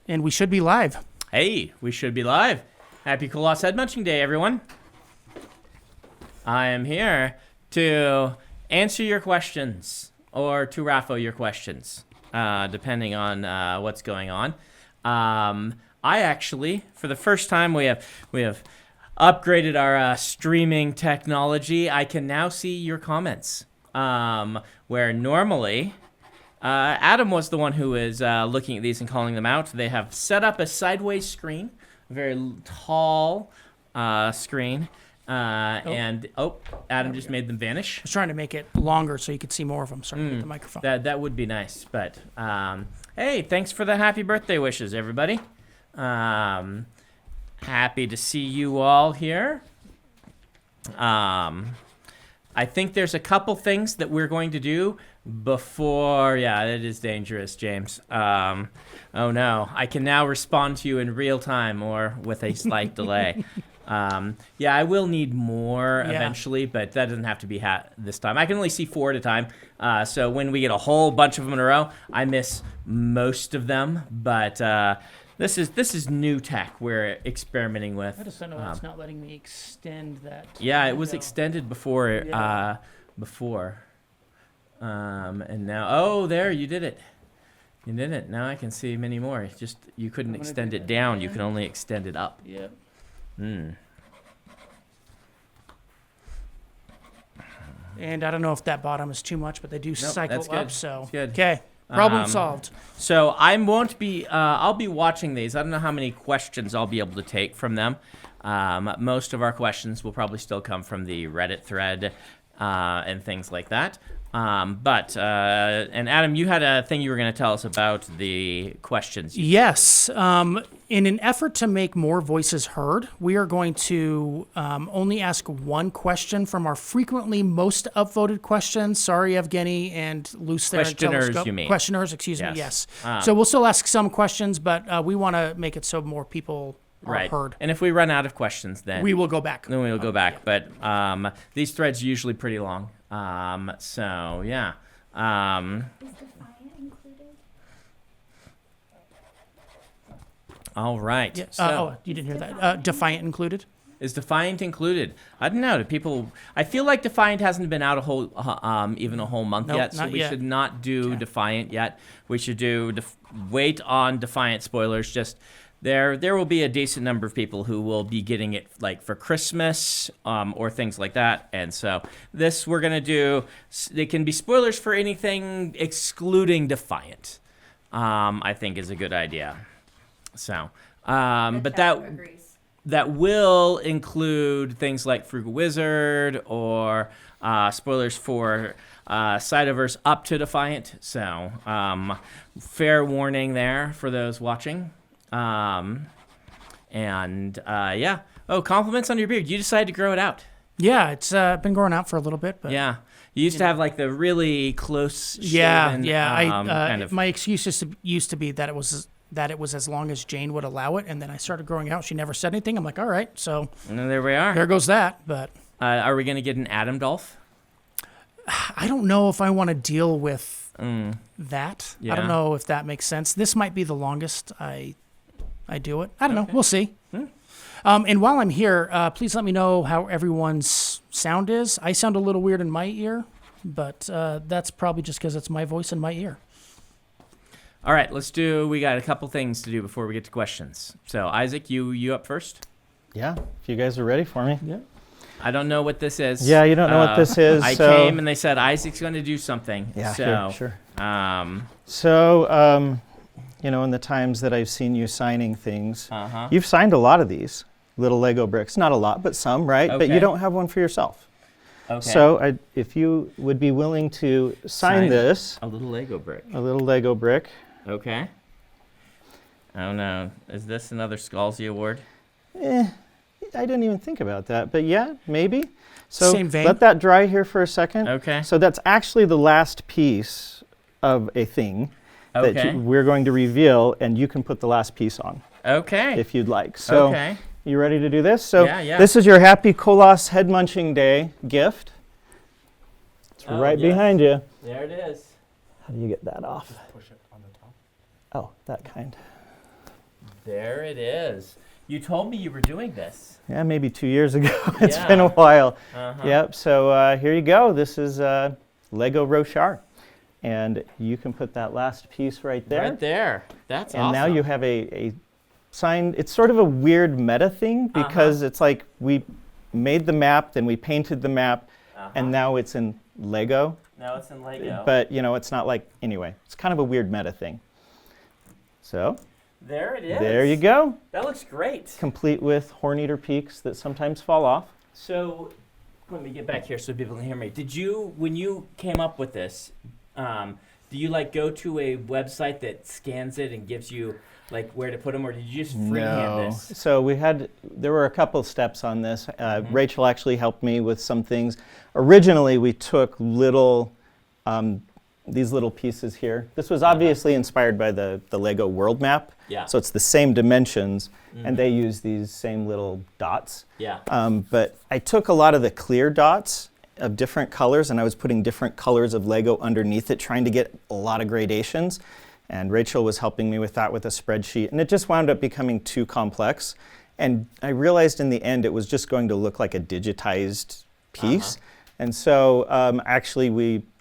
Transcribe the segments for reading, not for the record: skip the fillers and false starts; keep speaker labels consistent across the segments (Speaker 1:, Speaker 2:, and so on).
Speaker 1: And we should be live.
Speaker 2: Hey, we should be live. Happy Koloss Head Munching Day, everyone. I am here to answer your questions, or to raffle your questions, depending on what's going on. I actually, for the first time, we have upgraded our streaming technology. I can now see your comments, where normally Adam was the one who was looking at these and calling them out. They have set up a sideways screen, a very tall screen, and Adam just made them vanish.
Speaker 1: I was trying to make it longer so you could see more of them. Sorry, with the microphone.
Speaker 2: That would be nice, but hey, thanks for the happy birthday wishes, everybody. Happy to see you all here. I think there's a couple things that we're going to do before. Yeah, it is dangerous, James. Oh no, I can now respond to you in real time or with a slight delay. Yeah, I will need more eventually, but that doesn't have to be this time. I can only see 4 at a time. So when we get a whole bunch of them in a row, I miss most of them. But this is new tech we're experimenting with.
Speaker 1: I just don't know it's not letting me extend that.
Speaker 2: Yeah, it was extended before. And now, there, you did it. You did it. Now I can see many more. It's just you couldn't extend it down. You can only extend it up.
Speaker 1: Yep. And I don't know if that bottom is too much, but they do cycle
Speaker 2: that's good.
Speaker 1: up. So
Speaker 2: that's good.
Speaker 1: Okay, problem solved.
Speaker 2: So I won't be. I'll be watching these. I don't know how many questions I'll be able to take from them. Most of our questions will probably still come from the Reddit thread and things like that. But Adam, you had a thing you were going to tell us about the questions.
Speaker 1: Yes. In an effort to make more voices heard, we are going to only ask one question from our frequently most upvoted questions. Sorry, Evgeny and Luce there.
Speaker 2: Questioners, you mean?
Speaker 1: Questioners, excuse me, yes. So we'll still ask some questions, but we want to make it so more people are heard.
Speaker 2: And if we run out of questions, then
Speaker 1: we will go back.
Speaker 2: Then we will go back. But these threads are usually pretty long. So, yeah.
Speaker 3: Is Defiant included?
Speaker 2: All right.
Speaker 1: Yeah.
Speaker 2: So,
Speaker 1: You didn't hear that. Defiant included?
Speaker 2: is Defiant included? I don't know. Do people? I feel like Defiant hasn't been out even a whole month yet, so we should not do Defiant yet. We should do wait on Defiant spoilers. Just there will be a decent number of people who will be getting it like for Christmas or things like that. And so this we're gonna do. They can be spoilers for anything excluding Defiant. I think is a good idea. So, but that will include things like Frugal Wizard or spoilers for Cytoverse up to Defiant. So, fair warning there for those watching. Yeah. Oh, compliments on your beard. You decided to grow it out.
Speaker 1: Yeah, it's been growing out for a little bit. But
Speaker 2: yeah. You used to have like the really close
Speaker 1: shaven,
Speaker 2: kind of.
Speaker 1: My excuse used to be that it was as long as Jane would allow it, and then I started growing out. She never said anything. I'm like, all right, so
Speaker 2: and there we are.
Speaker 1: There goes that. But
Speaker 2: are we going to get an Adam Dolph?
Speaker 1: I don't know if I want to deal with that.
Speaker 2: Yeah.
Speaker 1: I don't know if that makes sense. This might be the longest I do it. I don't know. We'll see. And while I'm here, please let me know how everyone's sound is. I sound a little weird in my ear, but that's probably just because it's my voice in my ear.
Speaker 2: All right, we got a couple things to do before we get to questions. So, Isaac, you up first?
Speaker 4: Yeah, if you guys are ready for me.
Speaker 1: Yeah.
Speaker 2: I don't know what this is.
Speaker 4: Yeah, you don't know what this is.
Speaker 2: I came and they said, Isaac's going to do something.
Speaker 4: Yeah, sure. In the times that I've seen you signing things, you've signed a lot of these little Lego bricks. Not a lot, but some, right?
Speaker 2: Okay.
Speaker 4: But you don't have one for yourself.
Speaker 2: Okay.
Speaker 4: So if you would be willing to sign this.
Speaker 2: A little Lego brick.
Speaker 4: A little Lego brick.
Speaker 2: Okay. Oh, no. Is this another Scalzi award?
Speaker 4: I didn't even think about that. But yeah, maybe. So
Speaker 1: Same vein.
Speaker 4: Let that dry here for a second.
Speaker 2: Okay.
Speaker 4: So that's actually the last piece of a thing that we're going to reveal, and you can put the last piece on.
Speaker 2: Okay.
Speaker 4: If you'd like. So you ready to do this? So
Speaker 2: yeah.
Speaker 4: This is your Happy Koloss Head Munching Day gift. It's right behind you.
Speaker 2: There it is.
Speaker 4: How do you get that off?
Speaker 5: Push it on the top.
Speaker 4: Oh, that kind.
Speaker 2: There it is. You told me you were doing this.
Speaker 4: Yeah, maybe 2 years ago. It's been a while. Yep, so here you go. This is Lego Roshar. And you can put that last piece right there.
Speaker 2: Right there. That's awesome.
Speaker 4: And now you have a sign. It's sort of a weird meta thing because it's like we made the map, then we painted the map, and now it's in Lego.
Speaker 2: Now it's in Lego.
Speaker 4: But, you know, it's not like, anyway, it's kind of a weird meta thing. So,
Speaker 2: there it is.
Speaker 4: there you go.
Speaker 2: That looks great.
Speaker 4: Complete with horn-eater peaks that sometimes fall off.
Speaker 2: So, let me get back here so people can hear me. Did you, when you came up with this, do you like go to a website that scans it and gives you like where to put them, or did you just freehand this?
Speaker 4: So there were a couple of steps on this. Rachel actually helped me with some things. Originally, we took these little pieces here. This was obviously inspired by the Lego world map.
Speaker 2: Yeah.
Speaker 4: So it's the same dimensions, and they use these same little dots.
Speaker 2: Yeah.
Speaker 4: But I took a lot of the clear dots of different colors, and I was putting different colors of Lego underneath it, trying to get a lot of gradations. And Rachel was helping me with that with a spreadsheet, and it just wound up becoming too complex. And I realized in the end it was just going to look like a digitized piece. And so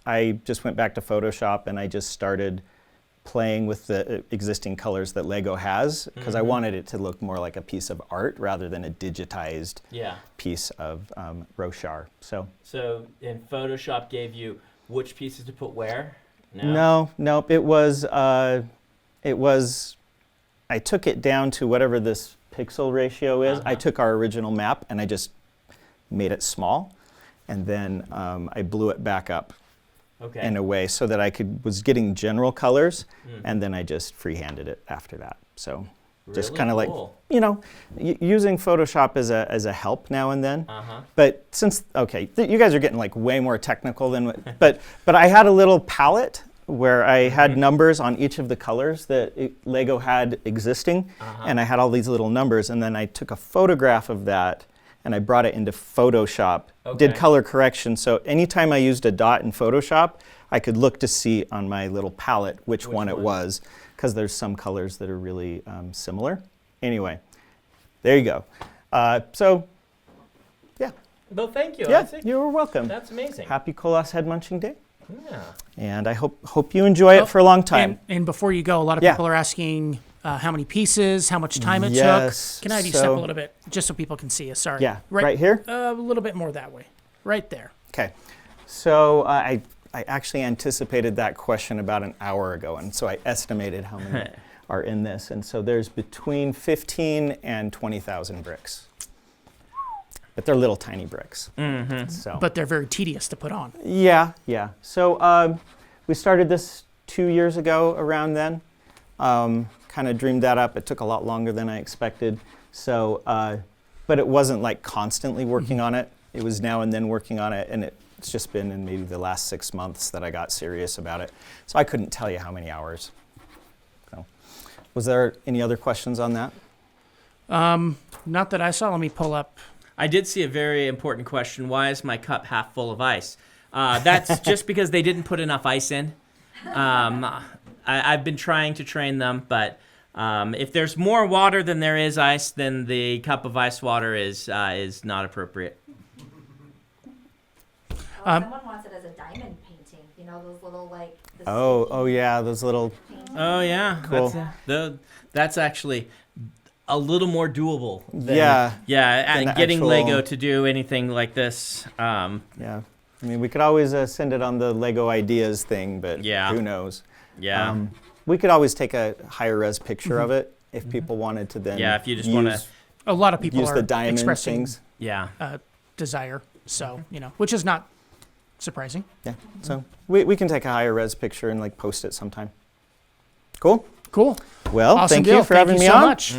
Speaker 4: I just went back to Photoshop and I just started playing with the existing colors that Lego has, because I wanted it to look more like a piece of art rather than a digitized piece of Roshar. So
Speaker 2: in Photoshop gave you which pieces to put where?
Speaker 4: Nope. It was I took it down to whatever this pixel ratio is. I took our original map and I just made it small, and then I blew it back up in a way so that I was getting general colors, and then I just freehanded it after that. So just kind of like, you know, using Photoshop as a help now and then. But since, you guys are getting like way more technical than, but I had a little palette where I had numbers on each of the colors that Lego had existing, and I had all these little numbers, and then I took a photograph of that and I brought it into Photoshop, did color correction, so anytime I used a dot in Photoshop, I could look to see on my little palette which one it was, because there's some colors that are really similar. Anyway, there you go. So, yeah.
Speaker 2: Well, thank you.
Speaker 4: Yeah, you're welcome.
Speaker 2: That's amazing.
Speaker 4: Happy Koloss Head Munching Day.
Speaker 2: Yeah.
Speaker 4: And I hope you enjoy it for a long time.
Speaker 1: And before you go, a lot of people are asking how many pieces, how much time it took. Can I have you step a little bit, just so people can see us? Sorry.
Speaker 4: Yeah, right here?
Speaker 1: A little bit more that way. Right there.
Speaker 4: Okay. So I actually anticipated that question about an hour ago, and so I estimated how many are in this. And so there's between 15 and 20,000 bricks. But they're little tiny bricks. So.
Speaker 1: But they're very tedious to put on.
Speaker 4: Yeah. So we started this 2 years ago around then. Kind of dreamed that up. It took a lot longer than I expected. So, but it wasn't like constantly working on it. It was now and then working on it, and it's just been in maybe the last 6 months that I got serious about it. So I couldn't tell you how many hours. So, was there any other questions on that?
Speaker 1: Not that I saw. Let me pull up.
Speaker 2: I did see a very important question. Why is my cup half full of ice? That's just because they didn't put enough ice in. I've been trying to train them, but if there's more water than there is ice, then the cup of ice water is not appropriate.
Speaker 3: Someone wants it as a diamond painting. You know, those little like.
Speaker 4: Oh yeah, those little.
Speaker 2: Oh yeah,
Speaker 4: cool.
Speaker 2: That's actually a little more doable.
Speaker 4: Than
Speaker 2: Getting Lego to do anything like this.
Speaker 4: Yeah, I mean, we could always send it on the Lego Ideas thing, but who knows?
Speaker 2: Yeah.
Speaker 4: We could always take a higher res picture of it if people wanted to then.
Speaker 2: Yeah, if you just want to.
Speaker 1: A lot of people
Speaker 4: use
Speaker 1: are
Speaker 4: the diamond
Speaker 1: expressing
Speaker 4: things.
Speaker 1: Desire. So, which is not surprising.
Speaker 4: Yeah. So we can take a higher res picture and like post it sometime. Cool. Well,
Speaker 1: awesome
Speaker 4: thank
Speaker 1: deal.
Speaker 4: you for having me
Speaker 1: so
Speaker 4: on.
Speaker 1: Much.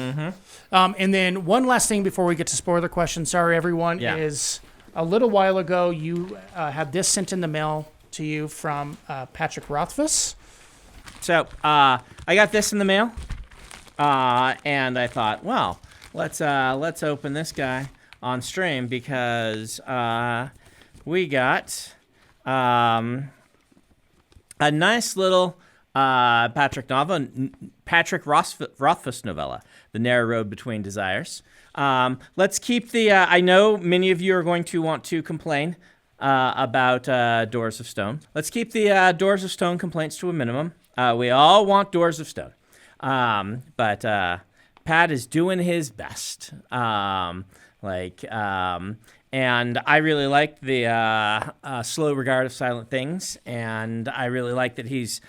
Speaker 1: And then one last thing before we get to spoiler questions. Sorry, everyone. Is a little while ago you had this sent in the mail to you from Patrick Rothfuss.
Speaker 2: So I got this in the mail, and I thought, well, let's open this guy on stream because we got a nice little Patrick Rothfuss novella, The Narrow Road Between Desires. Let's keep the, I know many of you are going to want to complain about Doors of Stone. Let's keep the Doors of Stone complaints to a minimum. We all want Doors of Stone. But Pat is doing his best. And I really like the Slow Regard of Silent Things, and I really like that he's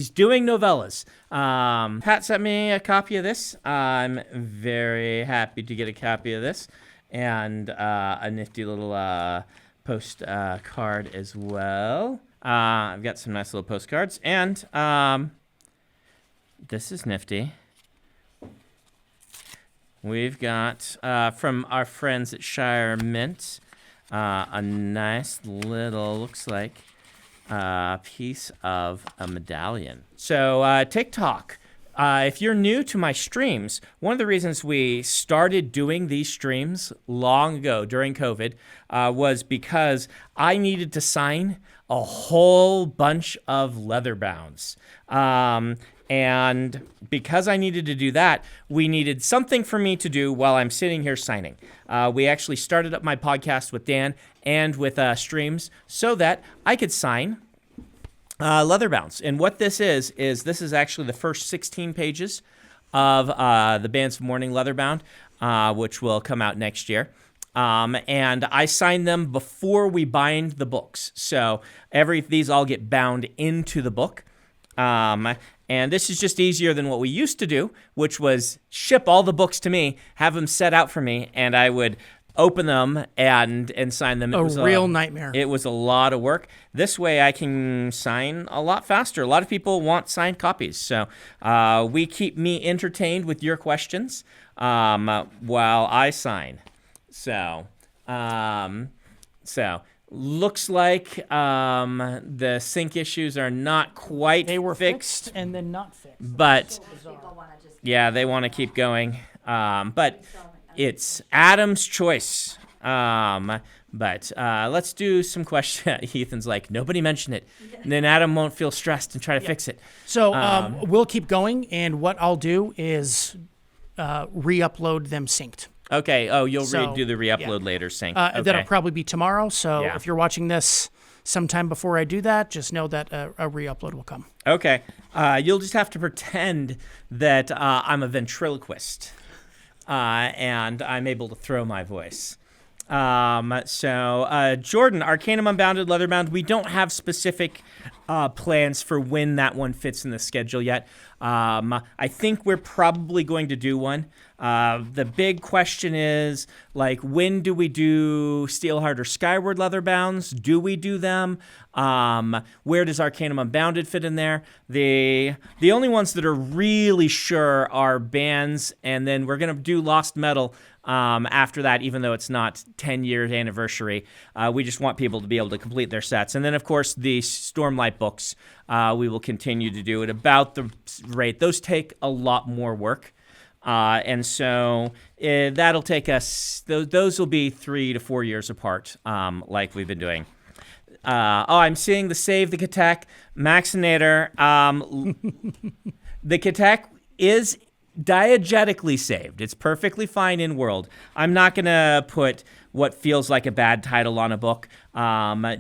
Speaker 2: doing novellas. Pat sent me a copy of this. I'm very happy to get a copy of this, and a nifty little postcard as well. I've got some nice little postcards, and this is nifty. We've got, from our friends at Shire Mint, a nice little, looks like, piece of a medallion. So, TikTok, if you're new to my streams, one of the reasons we started doing these streams long ago during COVID was because I needed to sign a whole bunch of leather bounds. And because I needed to do that, we needed something for me to do while I'm sitting here signing. We actually started up my podcast with Dan and with streams so that I could sign leather bounds. And what this is this is actually the first 16 pages of the Bands of Mourning leather bound, which will come out next year. And I sign them before we bind the books. So these all get bound into the book. And this is just easier than what we used to do, which was ship all the books to me, have them set out for me, and I would open them and sign them.
Speaker 1: It was a real nightmare.
Speaker 2: It was a lot of work. This way I can sign a lot faster. A lot of people want signed copies. So we keep me entertained with your questions while I sign. So looks like the sync issues are not quite
Speaker 1: They were
Speaker 2: fixed.
Speaker 1: fixed and then not fixed.
Speaker 2: But
Speaker 3: People wanna just
Speaker 2: yeah, they want to keep going. But it's Adam's choice. But let's do some questions. Ethan's like, nobody mentioned it. And then Adam won't feel stressed and try to fix it.
Speaker 1: So we'll keep going, and what I'll do is re-upload them synced.
Speaker 2: Okay. Oh, you'll do the re-upload later sync. Okay.
Speaker 1: That'll probably be tomorrow. So
Speaker 2: Yeah.
Speaker 1: if you're watching this sometime before I do that, just know that a re-upload will come.
Speaker 2: Okay. You'll just have to pretend that I'm a ventriloquist and I'm able to throw my voice. Jordan, Arcanum Unbounded, Leatherbound, we don't have specific plans for when that one fits in the schedule yet. I think we're probably going to do one. The big question is, like, when do we do Steelheart or Skyward Leatherbounds? Do we do them? Where does Arcanum Unbounded fit in there? The only ones that are really sure are bands, and then we're going to do Lost Metal after that, even though it's not 10 years anniversary. We just want people to be able to complete their sets. And then, of course, the Stormlight books, we will continue to do at about the rate. Those take a lot more work. And so that'll take us, those will be 3 to 4 years apart, like we've been doing. I'm seeing the Save the Katek Maxinator. The Katek is diegetically saved. It's perfectly fine in world. I'm not going to put what feels like a bad title on a book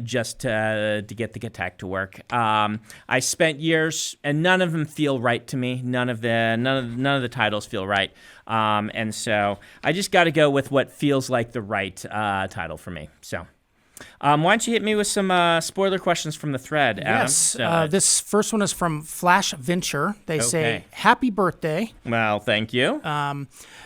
Speaker 2: just to get the Katek to work. I spent years, and none of them feel right to me. None of the titles feel right. And so I just got to go with what feels like the right title for me. So why don't you hit me with some spoiler questions from the thread, Adam?
Speaker 1: Yes. This first one is from Flash Venture. They say, happy birthday.
Speaker 2: Well, thank you.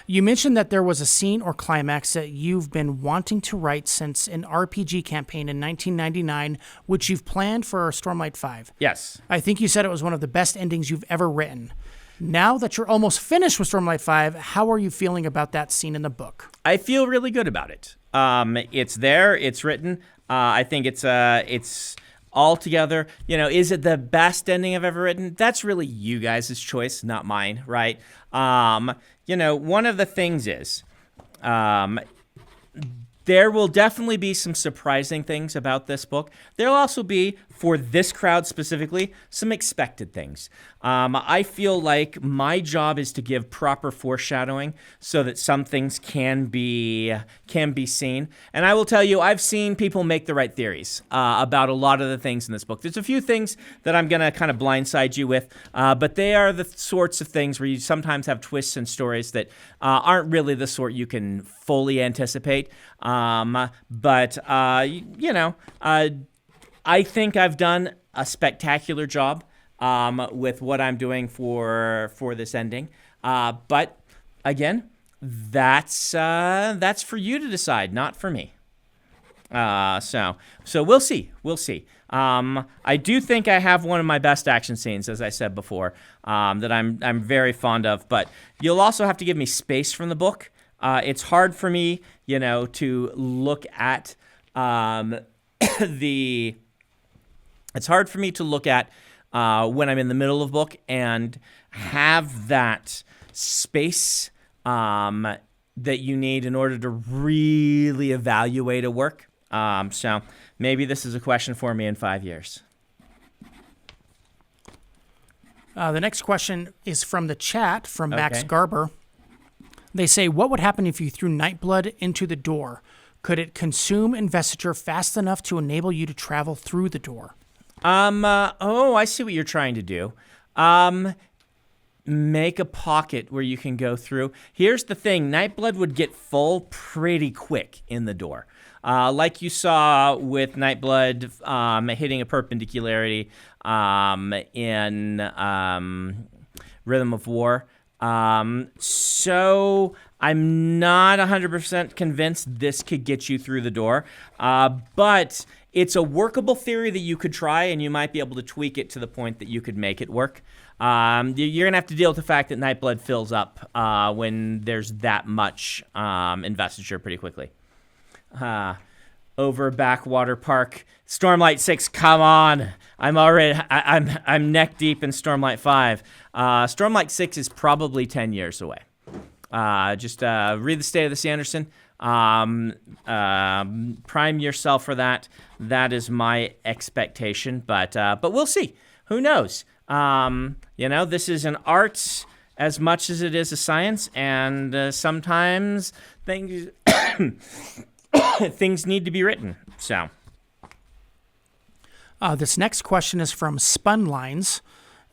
Speaker 1: You mentioned that there was a scene or climax that you've been wanting to write since an RPG campaign in 1999, which you've planned for Stormlight 5.
Speaker 2: Yes.
Speaker 1: I think you said it was one of the best endings you've ever written. Now that you're almost finished with Stormlight 5, how are you feeling about that scene in the book?
Speaker 2: I feel really good about it. It's there. It's written. I think it's all together. You know, is it the best ending I've ever written? That's really you guys' choice, not mine, right? You know, one of the things is there will definitely be some surprising things about this book. There'll also be for this crowd specifically, some expected things. I feel like my job is to give proper foreshadowing so that some things can be seen. And I will tell you, I've seen people make the right theories about a lot of the things in this book. There's a few things that I'm going to kind of blindside you with, but they are the sorts of things where you sometimes have twists and stories that aren't really the sort you can fully anticipate. But I think I've done a spectacular job with what I'm doing for this ending. But again, that's for you to decide, not for me. So we'll see. We'll see. I do think I have one of my best action scenes, as I said before, that I'm very fond of. But you'll also have to give me space from the book. It's hard for me, to look at It's hard for me to look at when I'm in the middle of a book and have that space that you need in order to really evaluate a work. So maybe this is a question for me in 5 years.
Speaker 1: The next question is from the chat, from Max Garber. They say, what would happen if you threw Nightblood into the door? Could it consume investiture fast enough to enable you to travel through the door?
Speaker 2: I see what you're trying to do. Make a pocket where you can go through. Here's the thing. Nightblood would get full pretty quick in the door. Like you saw with Nightblood hitting a perpendicularity in Rhythm of War. So I'm not 100% convinced this could get you through the door, but it's a workable theory that you could try, and you might be able to tweak it to the point that you could make it work. You're going to have to deal with the fact that Nightblood fills up when there's that much investiture pretty quickly. Over Backwater Park. Stormlight 6, come on. I'm neck deep in Stormlight 5. Stormlight 6 is probably 10 years away. Just read the State of the Sanderson. Prime yourself for that. That is my expectation, but we'll see. Who knows? This is an art as much as it is a science, and sometimes things things need to be written. So.
Speaker 1: This next question is from Spunlines.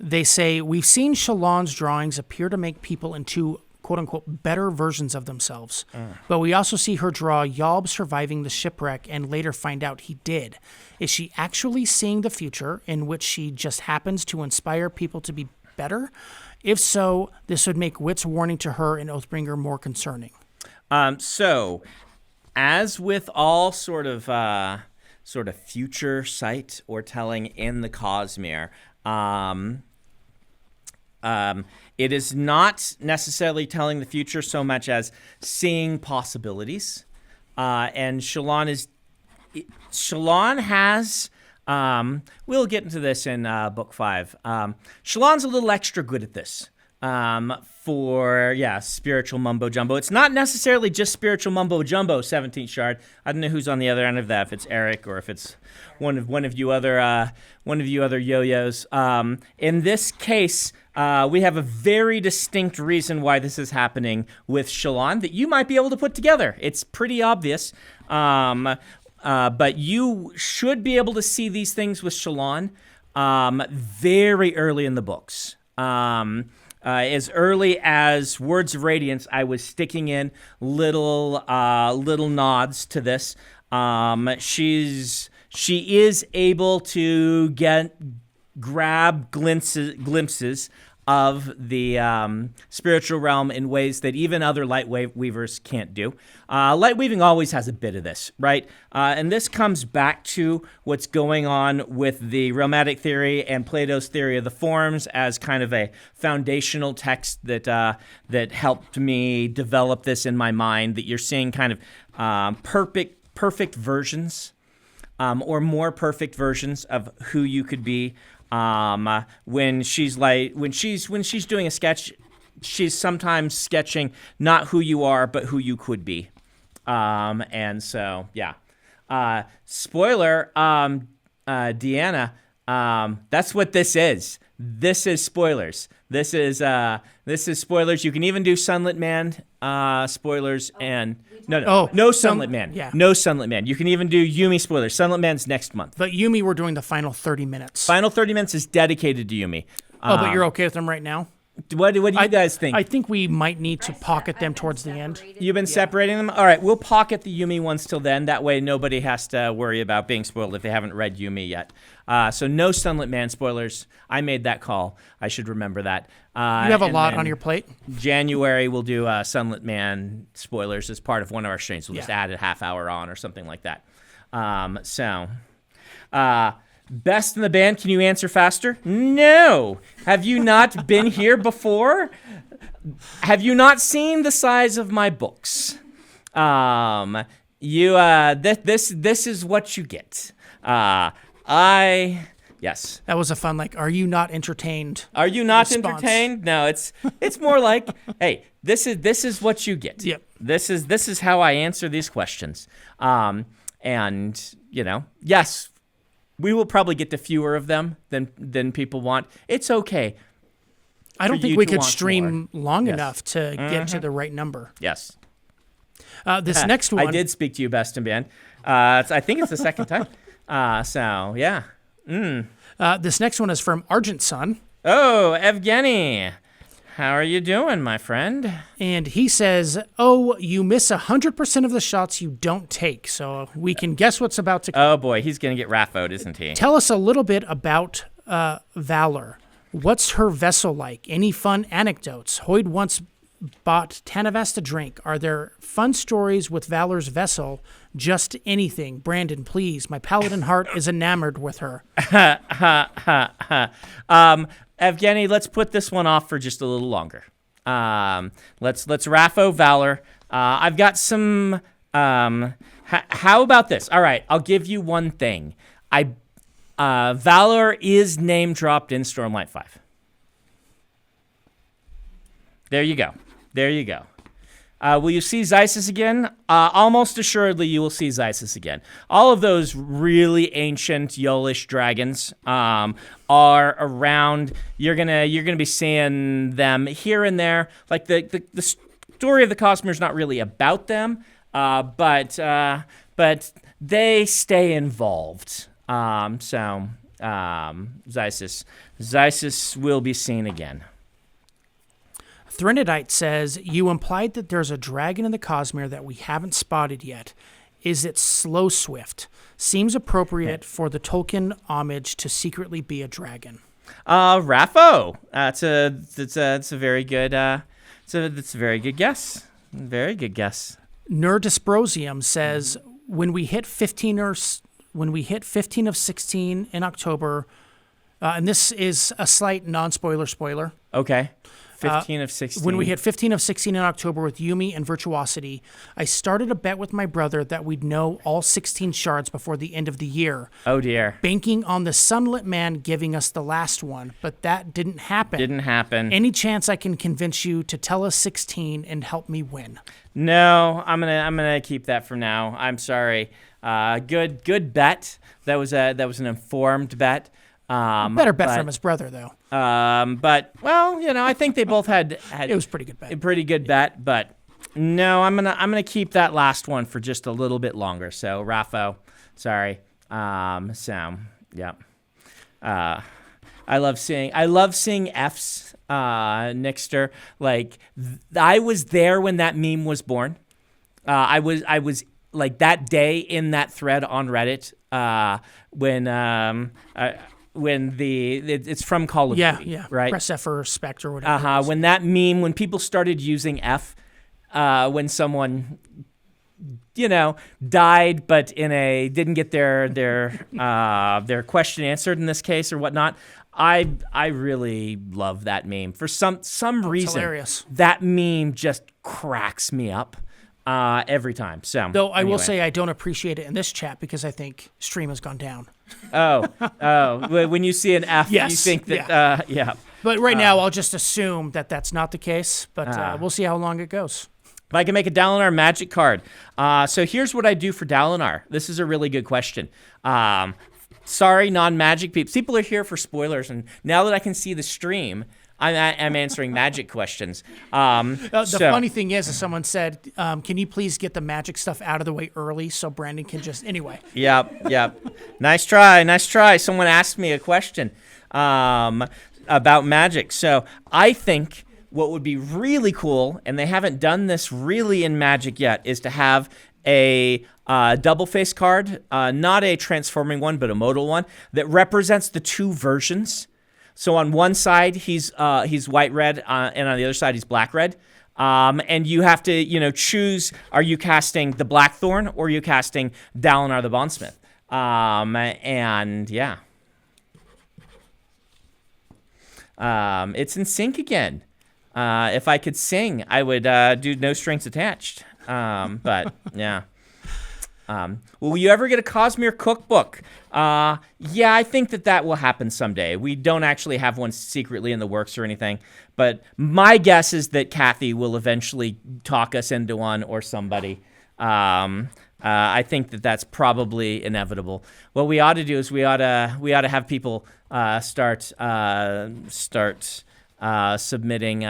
Speaker 1: They say, we've seen Shallan's drawings appear to make people into, quote-unquote, better versions of themselves. But we also see her draw Yalb surviving the shipwreck and later find out he did. Is she actually seeing the future in which she just happens to inspire people to be better? If so, this would make Wit's warning to her and Oathbringer more concerning.
Speaker 2: So, as with all sort of future sight or telling in the Cosmere, it is not necessarily telling the future so much as seeing possibilities. And Shallan has, we'll get into this in book 5. Shallan's a little extra good at this. For spiritual mumbo jumbo. It's not necessarily just spiritual mumbo jumbo. 17th Shard. I don't know who's on the other end of that. If it's Eric or if it's one of you other yo-yos. In this case, we have a very distinct reason why this is happening with Shallan that you might be able to put together. It's pretty obvious, but you should be able to see these things with Shallan very early in the books. As early as Words of Radiance, I was sticking in little nods to this. She is able to grab glimpses of the spiritual realm in ways that even other light weavers can't do. Light weaving always has a bit of this, right? And this comes back to what's going on with the Realmatic theory and Plato's theory of the forms as kind of a foundational text that helped me develop this in my mind, that you're seeing kind of perfect versions or more perfect versions of who you could be. When she's doing a sketch, she's sometimes sketching not who you are, but who you could be. And so, yeah. Spoiler, Deanna, that's what this is. This is spoilers. This is spoilers. You can even do Sunlit Man spoilers and no Sunlit Man.
Speaker 1: Yeah.
Speaker 2: No Sunlit Man. You can even do Yumi spoilers. Sunlit Man's next month.
Speaker 1: But Yumi, we're doing the final 30 minutes.
Speaker 2: Final 30 minutes is dedicated to Yumi.
Speaker 1: But you're okay with them right now?
Speaker 2: What do you guys think?
Speaker 1: I think we might need to pocket them towards the end.
Speaker 2: You've been separating them? All right, we'll pocket the Yumi ones till then. That way nobody has to worry about being spoiled if they haven't read Yumi yet. So no Sunlit Man spoilers. I made that call. I should remember that.
Speaker 1: You have a lot on your plate.
Speaker 2: January, we'll do Sunlit Man spoilers as part of one of our streams. We'll just add a half hour on or something like that. Best in the band, can you answer faster? No. Have you not been here before? Have you not seen the size of my books? This is what you get. Yes.
Speaker 1: That was a fun, are you not entertained?
Speaker 2: Are you not
Speaker 1: response.
Speaker 2: entertained? No, it's more like, hey, this is what you get.
Speaker 1: Yep.
Speaker 2: This is how I answer these questions. Yes, we will probably get to fewer of them than people want. It's okay.
Speaker 1: I don't think we could stream long enough to get to the right number.
Speaker 2: Yes.
Speaker 1: This next one.
Speaker 2: I did speak to you, Best in Band. I think it's the second time. So, yeah.
Speaker 1: This next one is from Argent Sun.
Speaker 2: Oh, Evgeny. How are you doing, my friend?
Speaker 1: And he says, oh, you miss 100% of the shots you don't take. So we can guess what's about to come.
Speaker 2: Oh, boy. He's going to get Raffoed, isn't he?
Speaker 1: Tell us a little bit about Valor. What's her vessel like? Any fun anecdotes? Hoyd once bought Tanavest a drink. Are there fun stories with Valor's vessel? Just anything. Brandon, please. My paladin heart is enamored with her.
Speaker 2: Evgeny, let's put this one off for just a little longer. Let's Raffo Valor. I've got some. How about this? All right, I'll give you one thing. Valor is name dropped in Stormlight 5. There you go. Will you see Xysis again? Almost assuredly you will see Xysis again. All of those really ancient Yolish dragons are around. You're gonna be seeing them here and there. Like the story of the Cosmere is not really about them, but they stay involved. Xysis will be seen again.
Speaker 1: Threnodite says, you implied that there's a dragon in the Cosmere that we haven't spotted yet. Is it Slow Swift? Seems appropriate for the Tolkien homage to secretly be a dragon.
Speaker 2: Raffo. That's a very good. That's a very good guess. Very good guess.
Speaker 1: Nerdysprosium says, when we hit 15 of 16 in October, and this is a slight non-spoiler.
Speaker 2: Okay. 15 of 16.
Speaker 1: When we hit 15 of 16 in October with Yumi and Virtuosity, I started a bet with my brother that we'd know all 16 shards before the end of the year.
Speaker 2: Oh, dear.
Speaker 1: Banking on the Sunlit Man giving us the last one, but that didn't happen. Any chance I can convince you to tell us 16 and help me win?
Speaker 2: No, I'm gonna keep that for now. I'm sorry. Good bet. That was an informed bet.
Speaker 1: Better bet from his brother, though.
Speaker 2: But I think they both had
Speaker 1: it was pretty good bet.
Speaker 2: A pretty good bet, but no, I'm gonna keep that last one for just a little bit longer. So Raffo, sorry. Sam, yeah. I love seeing F's, Nixter. Like I was there when that meme was born. I was like that day in that thread on Reddit when it's from Call of Duty, right?
Speaker 1: Press F or Spect or whatever.
Speaker 2: When that meme, when people started using F, when someone, died but didn't get their question answered in this case or whatnot. I really love that meme for some reason.
Speaker 1: Hilarious.
Speaker 2: That meme just cracks me up. Every time. So,
Speaker 1: though I will say I don't appreciate it in this chat because I think stream has gone down.
Speaker 2: Oh, when you see an F,
Speaker 1: yes,
Speaker 2: you think that, yeah.
Speaker 1: But right now, I'll just assume that that's not the case, but we'll see how long it goes.
Speaker 2: If I can make a Dalinar magic card. So here's what I do for Dalinar. This is a really good question. Sorry, non-magic peeps. People are here for spoilers, and now that I can see the stream, I'm answering magic questions.
Speaker 1: The funny thing is someone said, can you please get the magic stuff out of the way early so Brandon can just... Anyway.
Speaker 2: Yep. Nice try. Someone asked me a question about magic. So I think what would be really cool, and they haven't done this really in Magic yet, is to have a double face card, not a transforming one, but a modal one, that represents the two versions. So on one side, he's white-red, and on the other side, he's black-red. And you have to, choose, are you casting the Blackthorn or are you casting Dalinar the Bondsmith? And yeah. It's in sync again. If I could sing, I would do no strings attached. But yeah. Will you ever get a Cosmere cookbook? Yeah, I think that will happen someday. We don't actually have one secretly in the works or anything, but my guess is that Kathy will eventually talk us into one or somebody. I think that's probably inevitable. What we ought to do is we ought to have people start submitting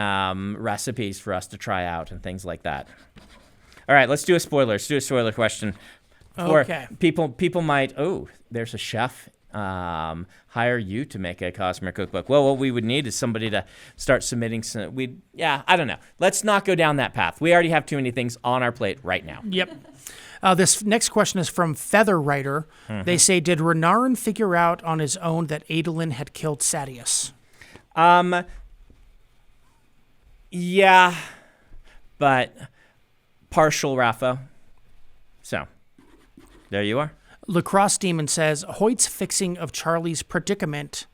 Speaker 2: recipes for us to try out and things like that. All right, let's do a spoiler. Let's do a spoiler question.
Speaker 1: Okay.
Speaker 2: People might, there's a chef, hire you to make a Cosmere cookbook. Well, what we would need is somebody to start submitting some, I don't know. Let's not go down that path. We already have too many things on our plate right now.
Speaker 1: Yep. This next question is from Feather Writer. Mm-hmm. They say, did Renarin figure out on his own that Adolin had killed Sadeas?
Speaker 2: Yeah, but partial, Rafa. So, there you are.
Speaker 1: Lacrosse Demon says, Hoyt's fixing of Charlie's predicament,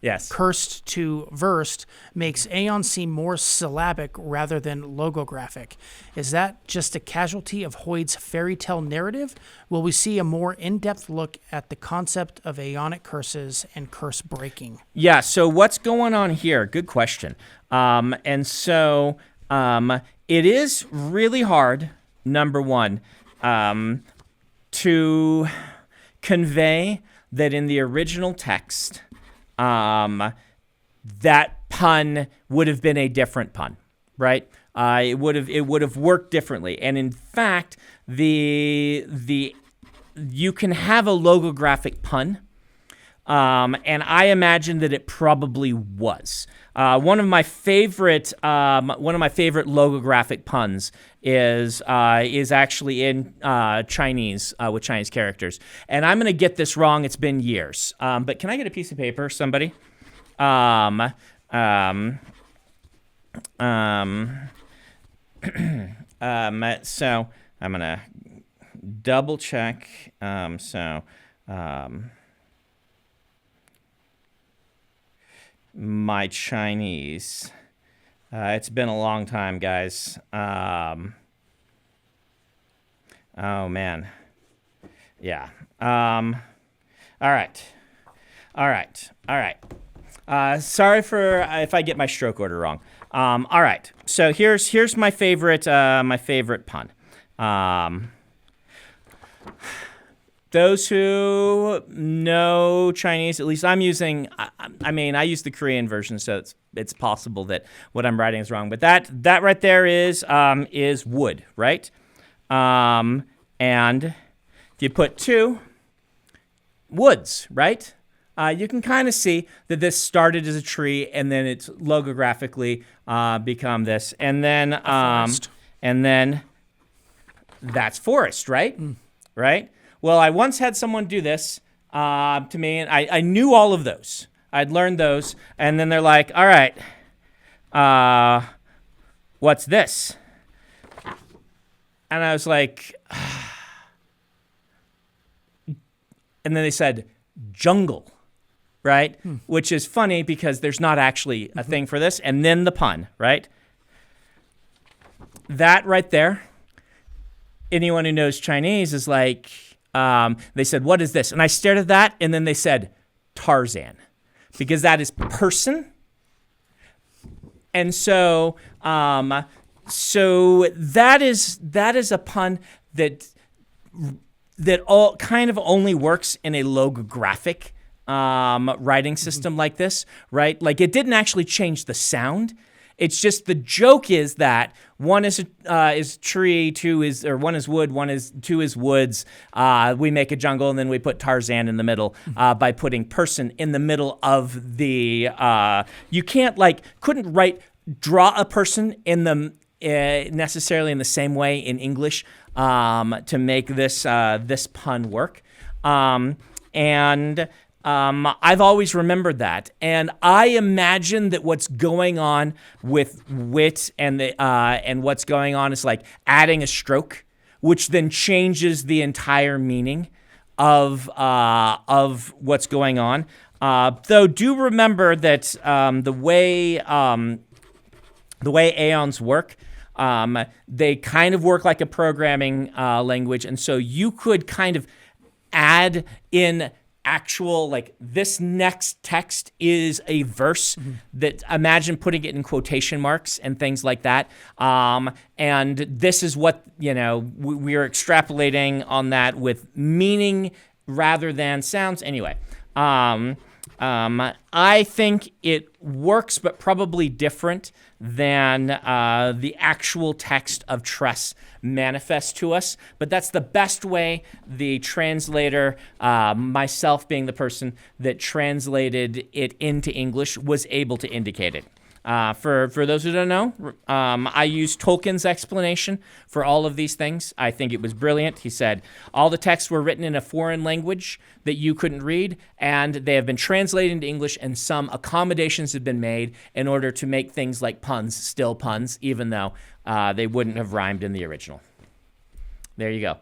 Speaker 2: yes,
Speaker 1: cursed to versed, makes Aeon seem more syllabic rather than logographic. Is that just a casualty of Hoyt's fairy tale narrative? Will we see a more in-depth look at the concept of Aeonic curses and curse breaking?
Speaker 2: Yeah, so what's going on here? Good question. And so it is really hard, number one, to convey that in the original text, that pun would have been a different pun, right? It would have worked differently. And in fact, you can have a logographic pun. And I imagine that it probably was. One of my favorite logographic puns is actually in Chinese with Chinese characters, and I'm gonna get this wrong. It's been years, but can I get a piece of paper, somebody? So I'm gonna double check. My Chinese. It's been a long time, guys. Oh, man. Yeah. All right. Sorry for if I get my stroke order wrong. All right. So here's my favorite pun. Those who know Chinese, at least I'm using, I use the Korean version, so it's possible that what I'm writing is wrong. But that right there is wood, right? And if you put two woods, right? You can kind of see that this started as a tree, and then it's logographically become this, and then that's forest, right? Right? Well, I once had someone do this to me, and I knew all of those. I'd learned those, and then they're like, all right, what's this? And I was like, and then they said, jungle, right? Which is funny because there's not actually a thing for this, and then the pun, right? That right there, anyone who knows Chinese is like, they said, what is this? And I stared at that, and then they said, Tarzan, because that is person. And so that is a pun that that all kind of only works in a logographic writing system like this, right? Like it didn't actually change the sound. It's just the joke is that one is tree, one is wood, two is woods. We make a jungle and then we put Tarzan in the middle by putting person in the middle of the. You couldn't draw a person in the necessarily in the same way in English to make this pun work, and. I've always remembered that, and I imagine that what's going on with wit and what's going on is like adding a stroke, which then changes the entire meaning of what's going on. Though, do remember that the way Aeons work, they kind of work like a programming language, and so you could kind of add in actual, like, this next text is a verse that, imagine putting it in quotation marks and things like that. And this is what, we are extrapolating on that with meaning rather than sounds. Anyway, I think it works, but probably different than the actual text of Tress manifests to us. But that's the best way the translator, myself being the person that translated it into English, was able to indicate it. For those who don't know, I used Tolkien's explanation for all of these things. I think it was brilliant. He said, all the texts were written in a foreign language that you couldn't read, and they have been translated into English, and some accommodations have been made in order to make things like puns still puns, even though they wouldn't have rhymed in the original. There you go.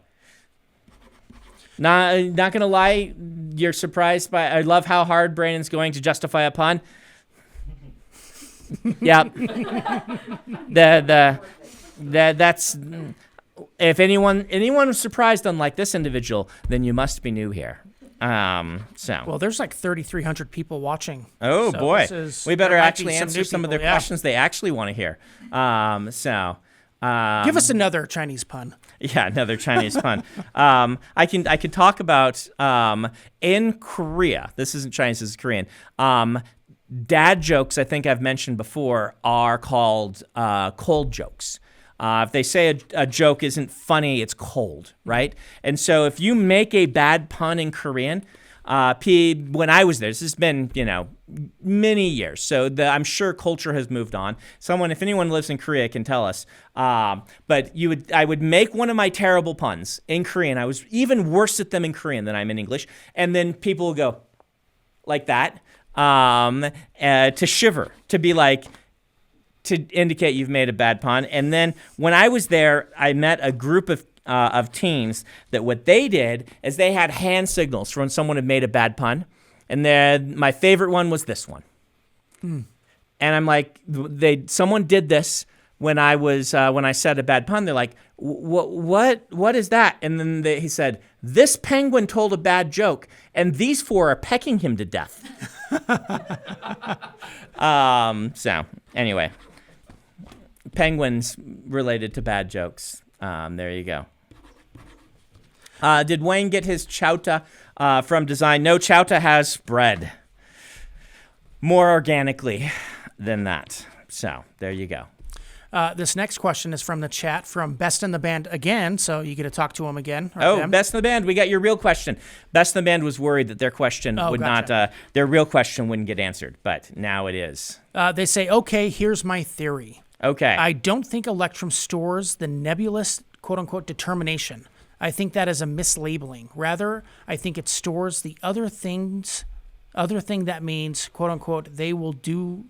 Speaker 2: Not going to lie, you're surprised by... I love how hard Brandon's going to justify a pun. Yeah, that's if anyone was surprised, unlike this individual, then you must be new here.
Speaker 1: Well, there's like 3,300 people watching.
Speaker 2: Oh
Speaker 1: so
Speaker 2: boy, we better actually answer some of their
Speaker 1: yeah.
Speaker 2: questions they actually want to hear.
Speaker 1: Give us another Chinese pun.
Speaker 2: Yeah, another Chinese pun. I can talk about in Korea. This isn't Chinese, this is Korean. Dad jokes, I think I've mentioned before, are called cold jokes. If they say a joke isn't funny, it's cold, right? And so if you make a bad pun in Korean, when I was there, this has been, many years, so I'm sure culture has moved on. If anyone lives in Korea can tell us. But I would make one of my terrible puns in Korean. I was even worse at them in Korean than I'm in English. And then people will go like that. To shiver, to be like, to indicate you've made a bad pun. And then when I was there, I met a group of teens that what they did is they had hand signals for when someone had made a bad pun. And then my favorite one was this one. And I'm like, someone did this when I said a bad pun. They're like, what is that? And then he said, this penguin told a bad joke, and these four are pecking him to death. So anyway, penguins related to bad jokes. There you go. Did Wayne get his chowta from design? No, chowta has spread more organically than that. So there you go.
Speaker 1: This next question is from the chat from Best in the Band again, so you get to talk to him again.
Speaker 2: Best in the Band, we got your real question. Best in the Band was worried that their question their real question wouldn't get answered, but now it is.
Speaker 1: They say, okay, here's my theory.
Speaker 2: Okay.
Speaker 1: I don't think Electrum stores the nebulous, quote-unquote, determination. I think that is a mislabeling. Rather, I think it stores the other thing that means, quote-unquote, they will do...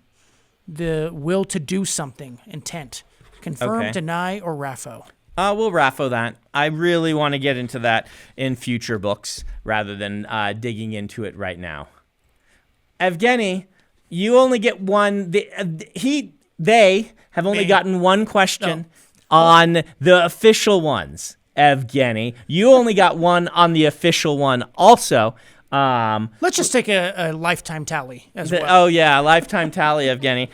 Speaker 1: the will to do something, intent. Confirm,
Speaker 2: okay.
Speaker 1: Deny, or RAFO?
Speaker 2: We'll RAFO that. I really want to get into that in future books rather than digging into it right now. Evgeny, you only get one. They have only gotten one question on the official ones. Evgeny, you only got one on the official one also.
Speaker 1: Let's just take a lifetime tally as well.
Speaker 2: Oh yeah, lifetime tally, Evgeny.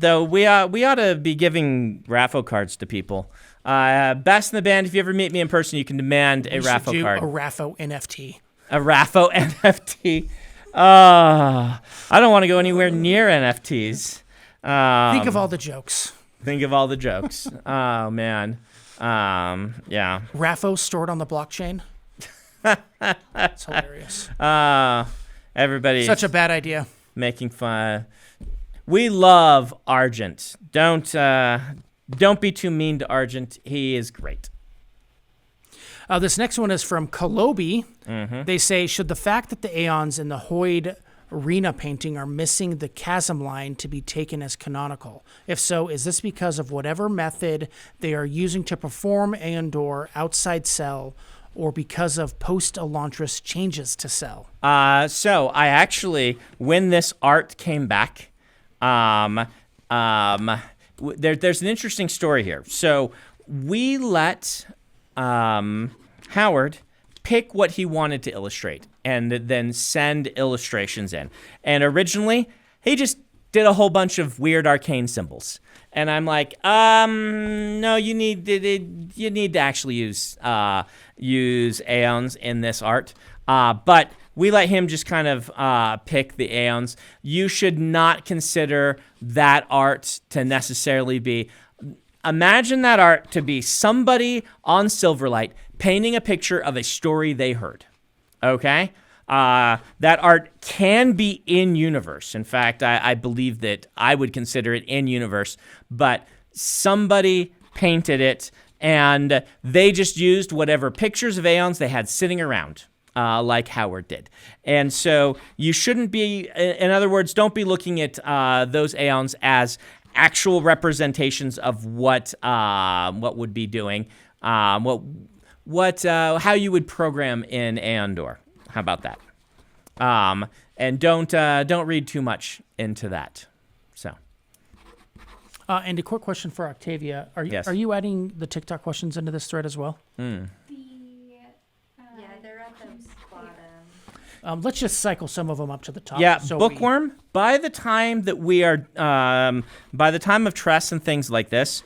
Speaker 2: Though we ought to be giving raffle cards to people. Best in the band. If you ever meet me in person, you can demand a raffle card.
Speaker 1: A raffle NFT.
Speaker 2: A raffle NFT. I don't want to go anywhere near NFTs.
Speaker 1: Think of all the jokes.
Speaker 2: Think of all the jokes. Oh man. Yeah.
Speaker 1: Raffo stored on the blockchain. That's hilarious.
Speaker 2: Everybody.
Speaker 1: Such a bad idea.
Speaker 2: Making fun. We love Argent. Don't be too mean to Argent. He is great.
Speaker 1: This next one is from Kolobi. They say, should the fact that the Aeons in the Hoid arena painting are missing the chasm line to be taken as canonical? If so, is this because of whatever method they are using to perform Aeondor outside Cell, or because of post-Elantris changes to Cell?
Speaker 2: So I actually, when this art came back, there's an interesting story here. So we let Howard pick what he wanted to illustrate and then send illustrations in. And originally, he just did a whole bunch of weird arcane symbols. And I'm like, no, you need to actually use Aeons in this art. But we let him just kind of pick the Aeons. You should not consider that art to necessarily be... Imagine that art to be somebody on Silverlight painting a picture of a story they heard, okay? That art can be in-universe. In fact, I believe that I would consider it in-universe, but somebody painted it, and they just used whatever pictures of Aeons they had sitting around, like Howard did. And so you shouldn't be, in other words, don't be looking at those Aeons as actual representations of what would be doing, how you would program in Aeondor. How about that? And don't read too much into that. So.
Speaker 1: And a quick question for Octavia: Are you adding the TikTok questions into this thread as well?
Speaker 3: Yeah, they're at the bottom.
Speaker 1: Let's just cycle some of them up to the top.
Speaker 2: Yeah, Bookworm. By the time that we are, by the time of Tress and things like this,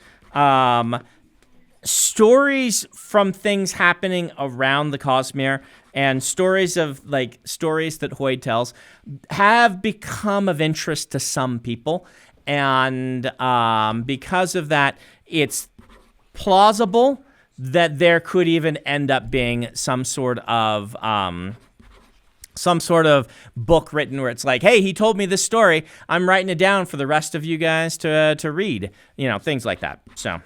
Speaker 2: stories from things happening around the Cosmere and stories that Hoid tells have become of interest to some people, and because of that, it's plausible that there could even end up being some sort of book written where it's like, hey, he told me this story. I'm writing it down for the rest of you guys to read. Things like that. So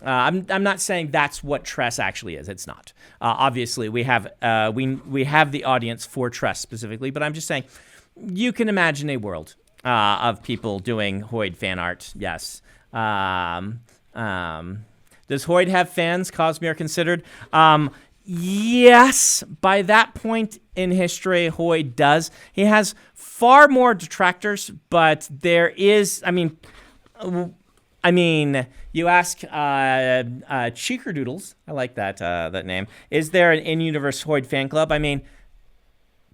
Speaker 2: I'm not saying that's what Tress actually is. It's not. Obviously, we have we have the audience for Tress specifically, but I'm just saying you can imagine a world of people doing Hoid fan art. Yes. Does Hoid have fans? Cosmere considered. Yes, by that point in history, Hoid does. He has far more detractors, but there is, you ask Cheekerdoodles, I like that name, is there an in-universe Hoid fan club?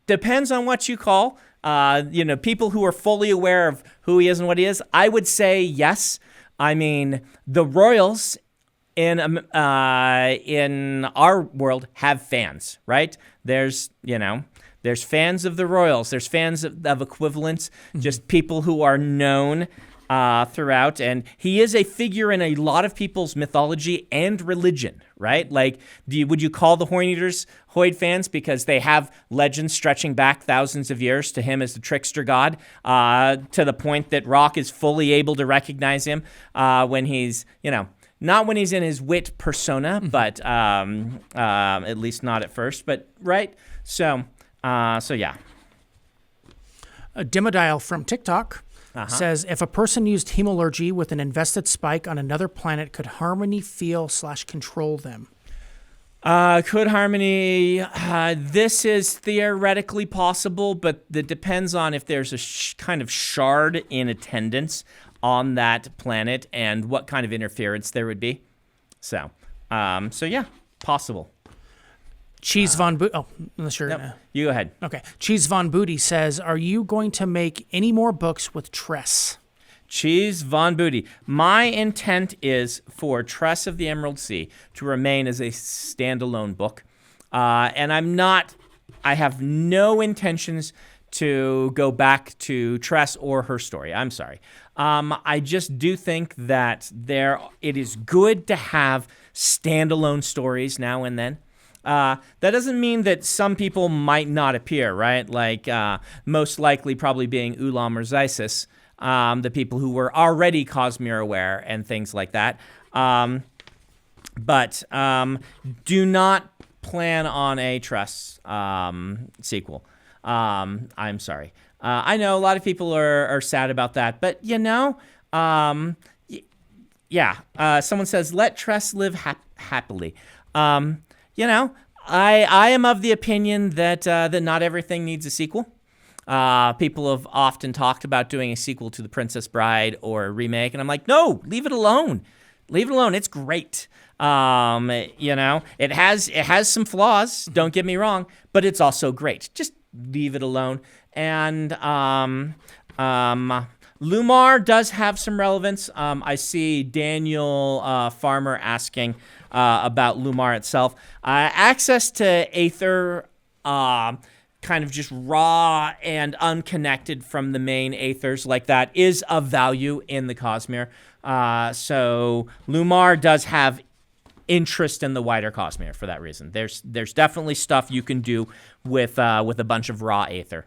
Speaker 2: Depends on what you call, people who are fully aware of who he is and what he is. I would say yes. The Royals in our world have fans, right? There's fans of the Royals. There's fans of equivalents, just people who are known throughout. And he is a figure in a lot of people's mythology and religion, right? Like, would you call the Horn Eaters Hoid fans because they have legends stretching back thousands of years to him as the trickster god, to the point that Rock is fully able to recognize him when he's, not when he's in his wit persona, but at least not at first. But right, so yeah.
Speaker 1: A Dimodial from TikTok says, if a person used Hemolurgy with an invested spike on another planet, could Harmony feel/control them?
Speaker 2: Could Harmony? This is theoretically possible, but it depends on if there's a kind of shard in attendance on that planet and what kind of interference there would be. So yeah, possible.
Speaker 1: Cheese Von Booty. Oh, unless you're.
Speaker 2: Nope. You go ahead.
Speaker 1: Okay. Cheese Von Booty says, "Are you going to make any more books with Tress?"
Speaker 2: Cheese Von Booty. My intent is for Tress of the Emerald Sea to remain as a standalone book, and I have no intentions to go back to Tress or her story. I'm sorry. I just do think that it is good to have standalone stories now and then. That doesn't mean that some people might not appear, right? Like most likely probably being Ulam or Zysis, the people who were already Cosmere aware and things like that. But do not plan on a Tress sequel. I'm sorry. I know a lot of people are sad about that, but someone says, let Tress live happily. I am of the opinion that not everything needs a sequel. People have often talked about doing a sequel to The Princess Bride or a remake, and I'm like, no, leave it alone. Leave it alone. It's great. It has some flaws, don't get me wrong, but it's also great. Just leave it alone. And Lumar does have some relevance. I see Daniel Farmer asking about Lumar itself. Access to Aether, kind of just raw and unconnected from the main Aethers like that, is of value in the Cosmere. So Lumar does have interest in the wider Cosmere for that reason. There's definitely stuff you can do with a bunch of raw Aether.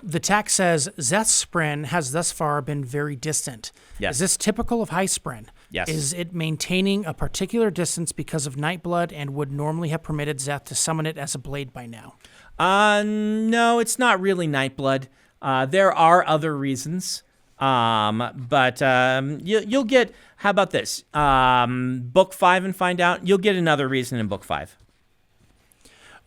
Speaker 2: The
Speaker 1: TAC says Zeth's Spren has thus far been very distant.
Speaker 2: Yes.
Speaker 1: Is this typical of High Spren?
Speaker 2: Yes.
Speaker 1: Is it maintaining a particular distance because of Nightblood and would normally have permitted Zeth to summon it as a blade by now?
Speaker 2: No, it's not really Nightblood. There are other reasons. But you'll get, how about this? Book 5 and find out. You'll get another reason in book 5.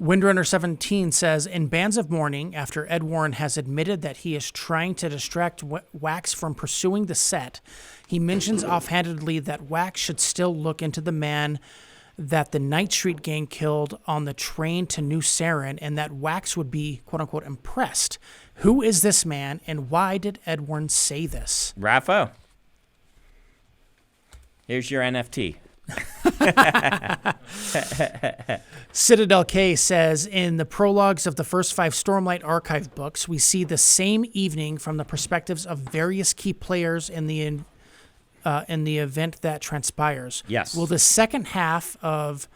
Speaker 1: Windrunner 17 says, in Bands of Mourning, after Ed Warren has admitted that he is trying to distract Wax from pursuing the set, he mentions offhandedly that Wax should still look into the man that the Night Street gang killed on the train to New Saren, and that Wax would be, quote-unquote, impressed. Who is this man, and why did Ed Warren say this?
Speaker 2: Raffo. Here's your NFT.
Speaker 1: Citadel K says, in the prologues of the first 5 Stormlight archive books, we see the same evening from the perspectives of various key players in the event that transpires.
Speaker 2: Yes.
Speaker 1: Will the second half of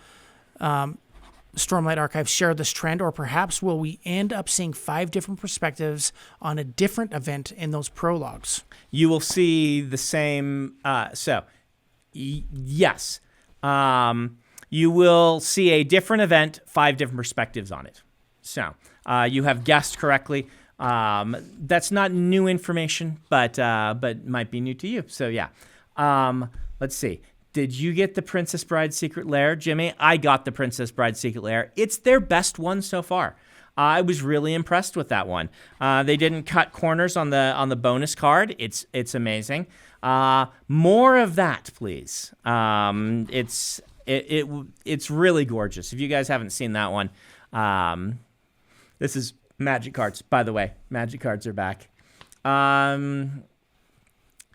Speaker 1: Stormlight Archive share this trend, or perhaps will we end up seeing 5 different perspectives on a different event in those prologues?
Speaker 2: You will see the same. Yes. You will see a different event, 5 different perspectives on it. So you have guessed correctly. That's not new information, but might be new to you. So yeah. Let's see. Did you get the Princess Bride Secret Lair, Jimmy? I got the Princess Bride Secret Lair. It's their best one so far. I was really impressed with that one. They didn't cut corners on the bonus card. It's amazing. More of that, please. It's really gorgeous. If you guys haven't seen that one, this is Magic cards, by the way. Magic cards are back.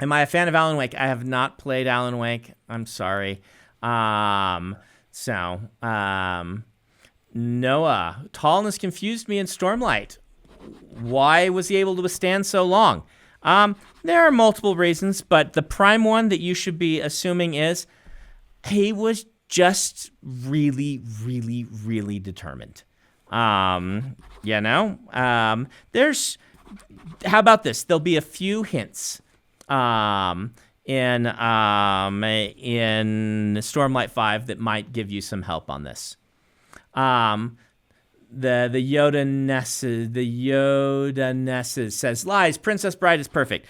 Speaker 2: Am I a fan of Alan Wake? I have not played Alan Wake. I'm sorry. Noah, tallness confused me in Stormlight. Why was he able to withstand so long? There are multiple reasons, but the prime one that you should be assuming is he was just really, really, really determined. There's, how about this? There'll be a few hints in Stormlight 5 that might give you some help on this. The Yoda Nesses says, lies, Princess Bride is perfect.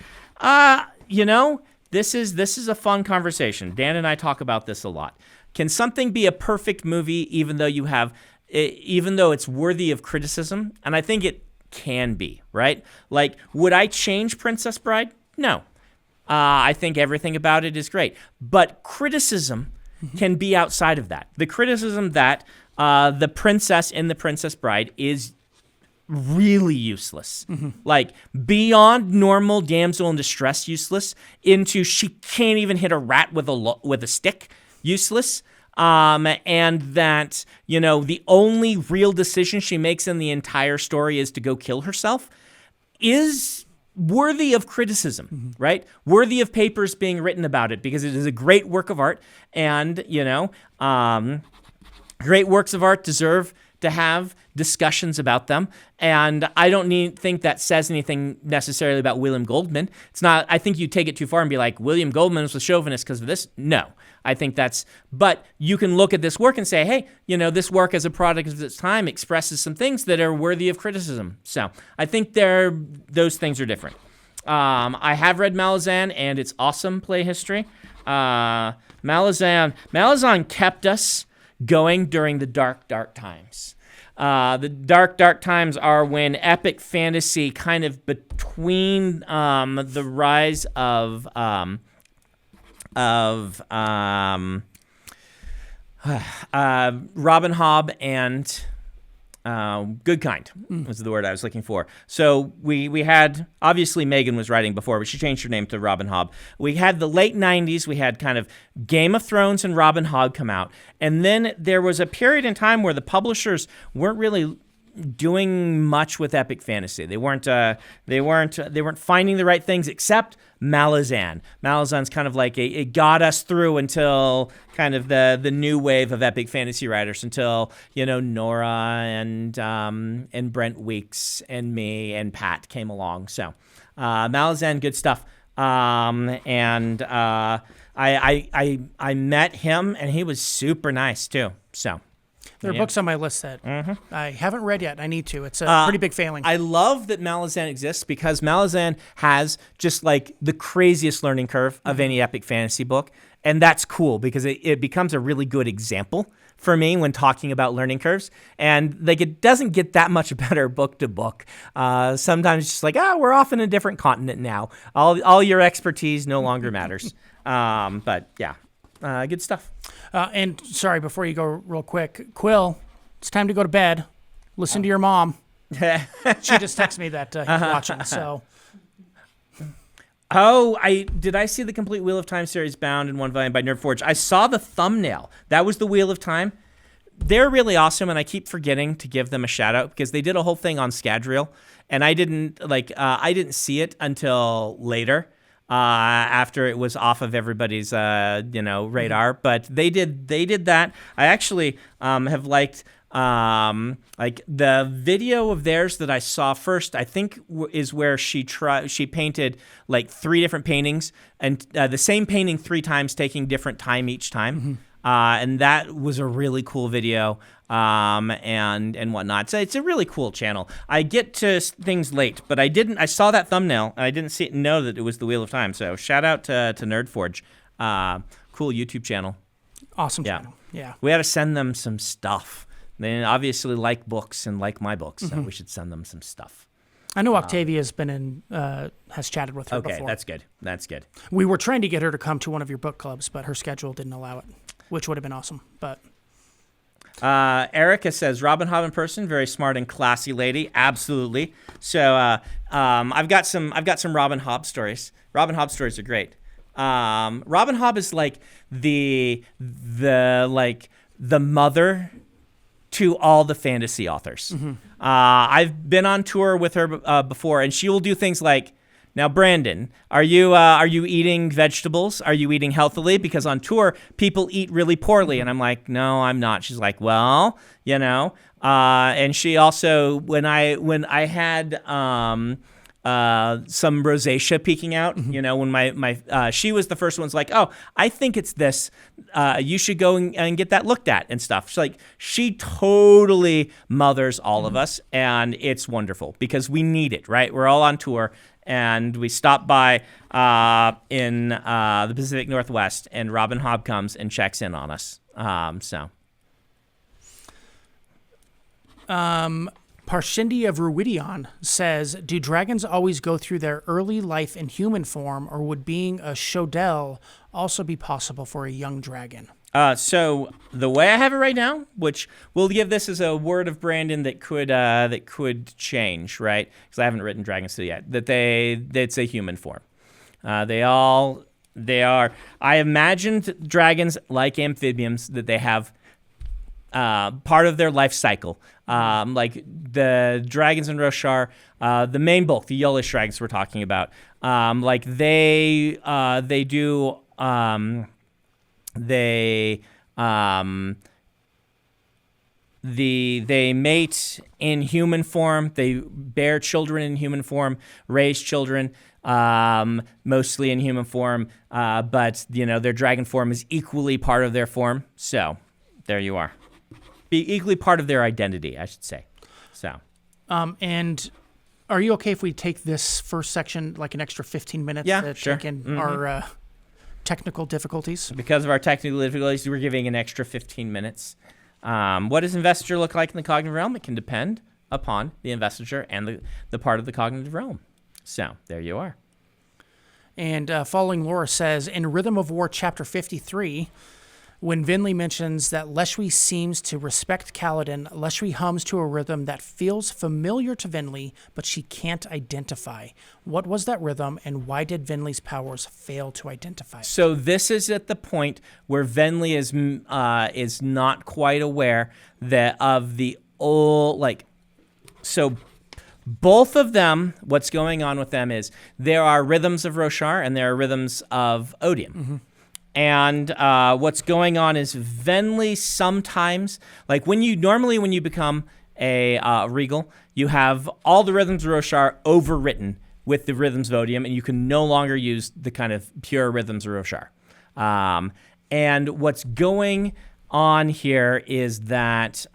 Speaker 2: This is a fun conversation. Dan and I talk about this a lot. Can something be a perfect movie even though it's worthy of criticism? And I think it can be, right? Like, would I change Princess Bride? No. I think everything about it is great. But criticism can be outside of that. The criticism that the princess in The Princess Bride is really useless, like beyond normal damsel in distress useless, into she can't even hit a rat with a stick useless, and that the only real decision she makes in the entire story is to go kill herself is worthy of criticism, right? Worthy of papers being written about it, because it is a great work of art, and great works of art deserve to have discussions about them, and I don't think that says anything necessarily about William Goldman. It's not. I think you take it too far and be like, William Goldman was a chauvinist because of this. No, I think but you can look at this work and say, hey, this work as a product of its time expresses some things that are worthy of criticism. So I think those things are different. I have read Malazan, and it's awesome play history. Malazan kept us going during the dark times. The dark times are when epic fantasy, kind of between the rise of Robin Hobb and Good Kind was the word I was looking for. So we had, obviously Megan was writing before, but she changed her name to Robin Hobb. We had the late 90s. We had kind of Game of Thrones and Robin Hobb come out. And then there was a period in time where the publishers weren't really doing much with epic fantasy. They weren't finding the right things, except Malazan. Malazan's kind of like it got us through until kind of the new wave of epic fantasy writers, until Nora and Brent Weeks and me and Pat came along. So Malazan, good stuff. And I met him, and he was super nice too. So.
Speaker 1: There are books on my list that I haven't read yet. I need to. It's a pretty big failing.
Speaker 2: I love that Malazan exists, because Malazan has just like the craziest learning curve of any epic fantasy book. And that's cool, because it becomes a really good example for me when talking about learning curves. And like, it doesn't get that much better book to book. Sometimes it's just like, we're off in a different continent now. All your expertise no longer matters. But yeah. Good stuff.
Speaker 1: And sorry, before you go real quick, Quill, it's time to go to bed. Listen to your mom. She just texted me that he's watching, so.
Speaker 2: Oh, did I see the complete Wheel of Time series bound in one volume by Nerdforge? I saw the thumbnail. That was the Wheel of Time. They're really awesome, and I keep forgetting to give them a shout out, because they did a whole thing on Scadrial, and I didn't see it until later. After it was off of everybody's radar, but they did that. I actually have liked the video of theirs that I saw first. I think is where she painted like 3 different paintings, and the same painting 3 times, taking different time each time. And that was a really cool video. And whatnot. So it's a really cool channel. I get to things late, but I saw that thumbnail, and I didn't know that it was the Wheel of Time. So shout out to Nerdforge. Cool YouTube channel.
Speaker 1: Awesome channel. Yeah.
Speaker 2: We had to send them some stuff. They obviously like books and like my books, so we should send them some stuff.
Speaker 1: I know Octavia's been has chatted with her before.
Speaker 2: Okay, that's good. That's good.
Speaker 1: We were trying to get her to come to one of your book clubs, but her schedule didn't allow it, which would have been awesome, but...
Speaker 2: Erica says, Robin Hobb in person, very smart and classy lady. Absolutely. So I've got some Robin Hobb stories. Robin Hobb stories are great. Robin Hobb is like the mother to all the fantasy authors. I've been on tour with her before, and she will do things like, now, Brandon, are you eating vegetables? Are you eating healthily? Because on tour, people eat really poorly. And I'm like, no, I'm not. She's like, well, and she also, when I had some rosacea peeking out, when she was the first one's like, oh, I think it's this. You should go and get that looked at and stuff. She's like, she totally mothers all of us, and it's wonderful because we need it, right? We're all on tour. And we stop by in the Pacific Northwest, and Robin Hobb comes and checks in on us.
Speaker 1: Parshindi of Ruidion says, do dragons always go through their early life in human form, or would being a Shodel also be possible for a young dragon?
Speaker 2: So the way I have it right now, which we'll give this as a word of Brandon that could change, right? Because I haven't written Dragonsteel yet. That it's a human form. They are. I imagined dragons like amphibians that they have part of their life cycle, like the dragons in Roshar, the main bulk, the yellowish dragons we're talking about. Like they do. They mate in human form. They bear children in human form, raise children mostly in human form. But their dragon form is equally part of their form. So there you are. Be equally part of their identity, I should say. So.
Speaker 1: And are you okay if we take this first section like an extra 15 minutes?
Speaker 2: Yeah, sure.
Speaker 1: Take in our technical difficulties.
Speaker 2: Because of our technical difficulties, we're giving an extra 15 minutes. What does investiture look like in the cognitive realm? It can depend upon the investiture and the part of the cognitive realm. So there you are.
Speaker 1: And following Laura says, in Rhythm of War, Chapter 53, when Vinley mentions that Leshwi seems to respect Kaladin, Leshwi hums to a rhythm that feels familiar to Vinley, but she can't identify. What was that rhythm, and why did Vinley's powers fail to identify it?
Speaker 2: So this is at the point where Vinley is not quite aware of the old, so both of them, what's going on with them is there are rhythms of Roshar and there are rhythms of Odium. Mm-hmm. And what's going on is Venli sometimes, like when you become a Regal, you have all the rhythms of Roshar overwritten with the rhythms of Odium, and you can no longer use the kind of pure rhythms of Roshar. And what's going on here is that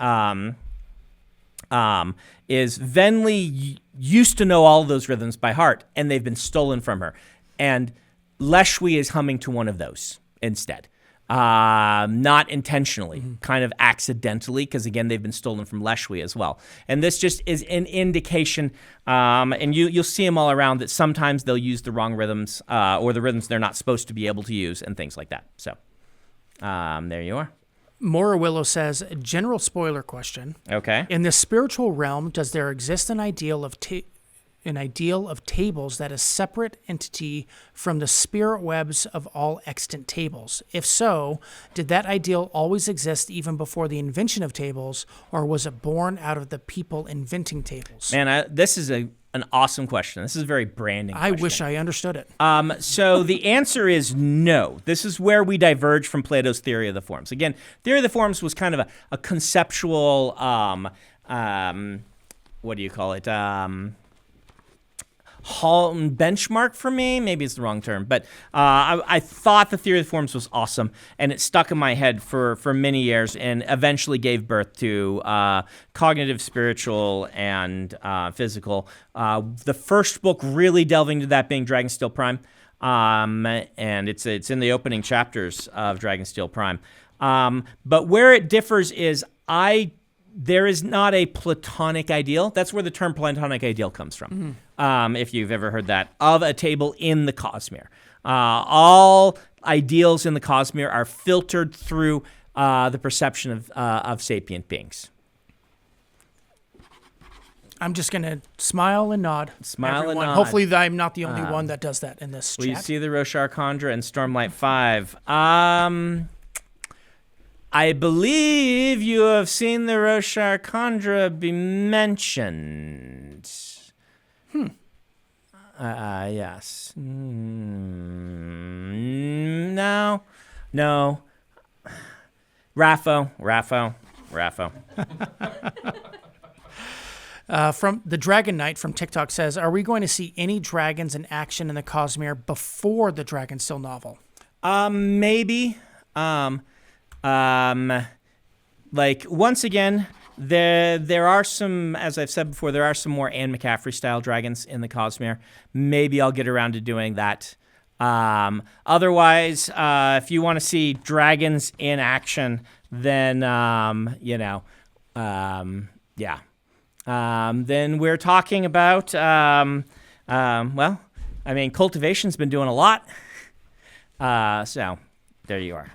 Speaker 2: is Venli used to know all of those rhythms by heart, and they've been stolen from her. And Leshwi is humming to one of those instead. Not intentionally, kind of accidentally, because again, they've been stolen from Leshwi as well. And this just is an indication, and you'll see them all around, that sometimes they'll use the wrong rhythms, or the rhythms they're not supposed to be able to use, and things like that. So, there you are.
Speaker 1: Mora Willow says, general spoiler question.
Speaker 2: Okay.
Speaker 1: In the spiritual realm, does there exist an ideal of tables that is separate entity from the spirit webs of all extant tables? If so, did that ideal always exist even before the invention of tables, or was it born out of the people inventing tables?
Speaker 2: Man, this is an awesome question. This is a very branding question.
Speaker 1: I wish I understood it.
Speaker 2: So the answer is no. This is where we diverge from Plato's theory of the forms. Again, theory of the forms was kind of a conceptual, what do you call it? Benchmark for me, maybe it's the wrong term, but I thought the theory of the forms was awesome, and it stuck in my head for many years, and eventually gave birth to cognitive, spiritual, and physical. The first book really delving into that being Dragonsteel Prime, and it's in the opening chapters of Dragonsteel Prime. But where it differs is there is not a Platonic ideal. That's where the term Platonic ideal comes from, if you've ever heard that, of a table in the Cosmere. All ideals in the Cosmere are filtered through the perception of sapient beings.
Speaker 1: I'm just going to smile and nod.
Speaker 2: Smile and nod.
Speaker 1: Hopefully I'm not the only one that does that in this chat.
Speaker 2: Will you see the Roshar Khandra and Stormlight 5? I believe you have seen the Roshar Khandra be mentioned. Yes. No. Raffo.
Speaker 1: From the Dragon Knight from TikTok says, are we going to see any dragons in action in the Cosmere before the Dragonsteel novel?
Speaker 2: Maybe. Once again, there are some, as I've said before, there are some more Anne McCaffrey style dragons in the Cosmere. Maybe I'll get around to doing that. Otherwise, if you want to see dragons in action, then then we're talking about cultivation's been doing a lot. So there you are.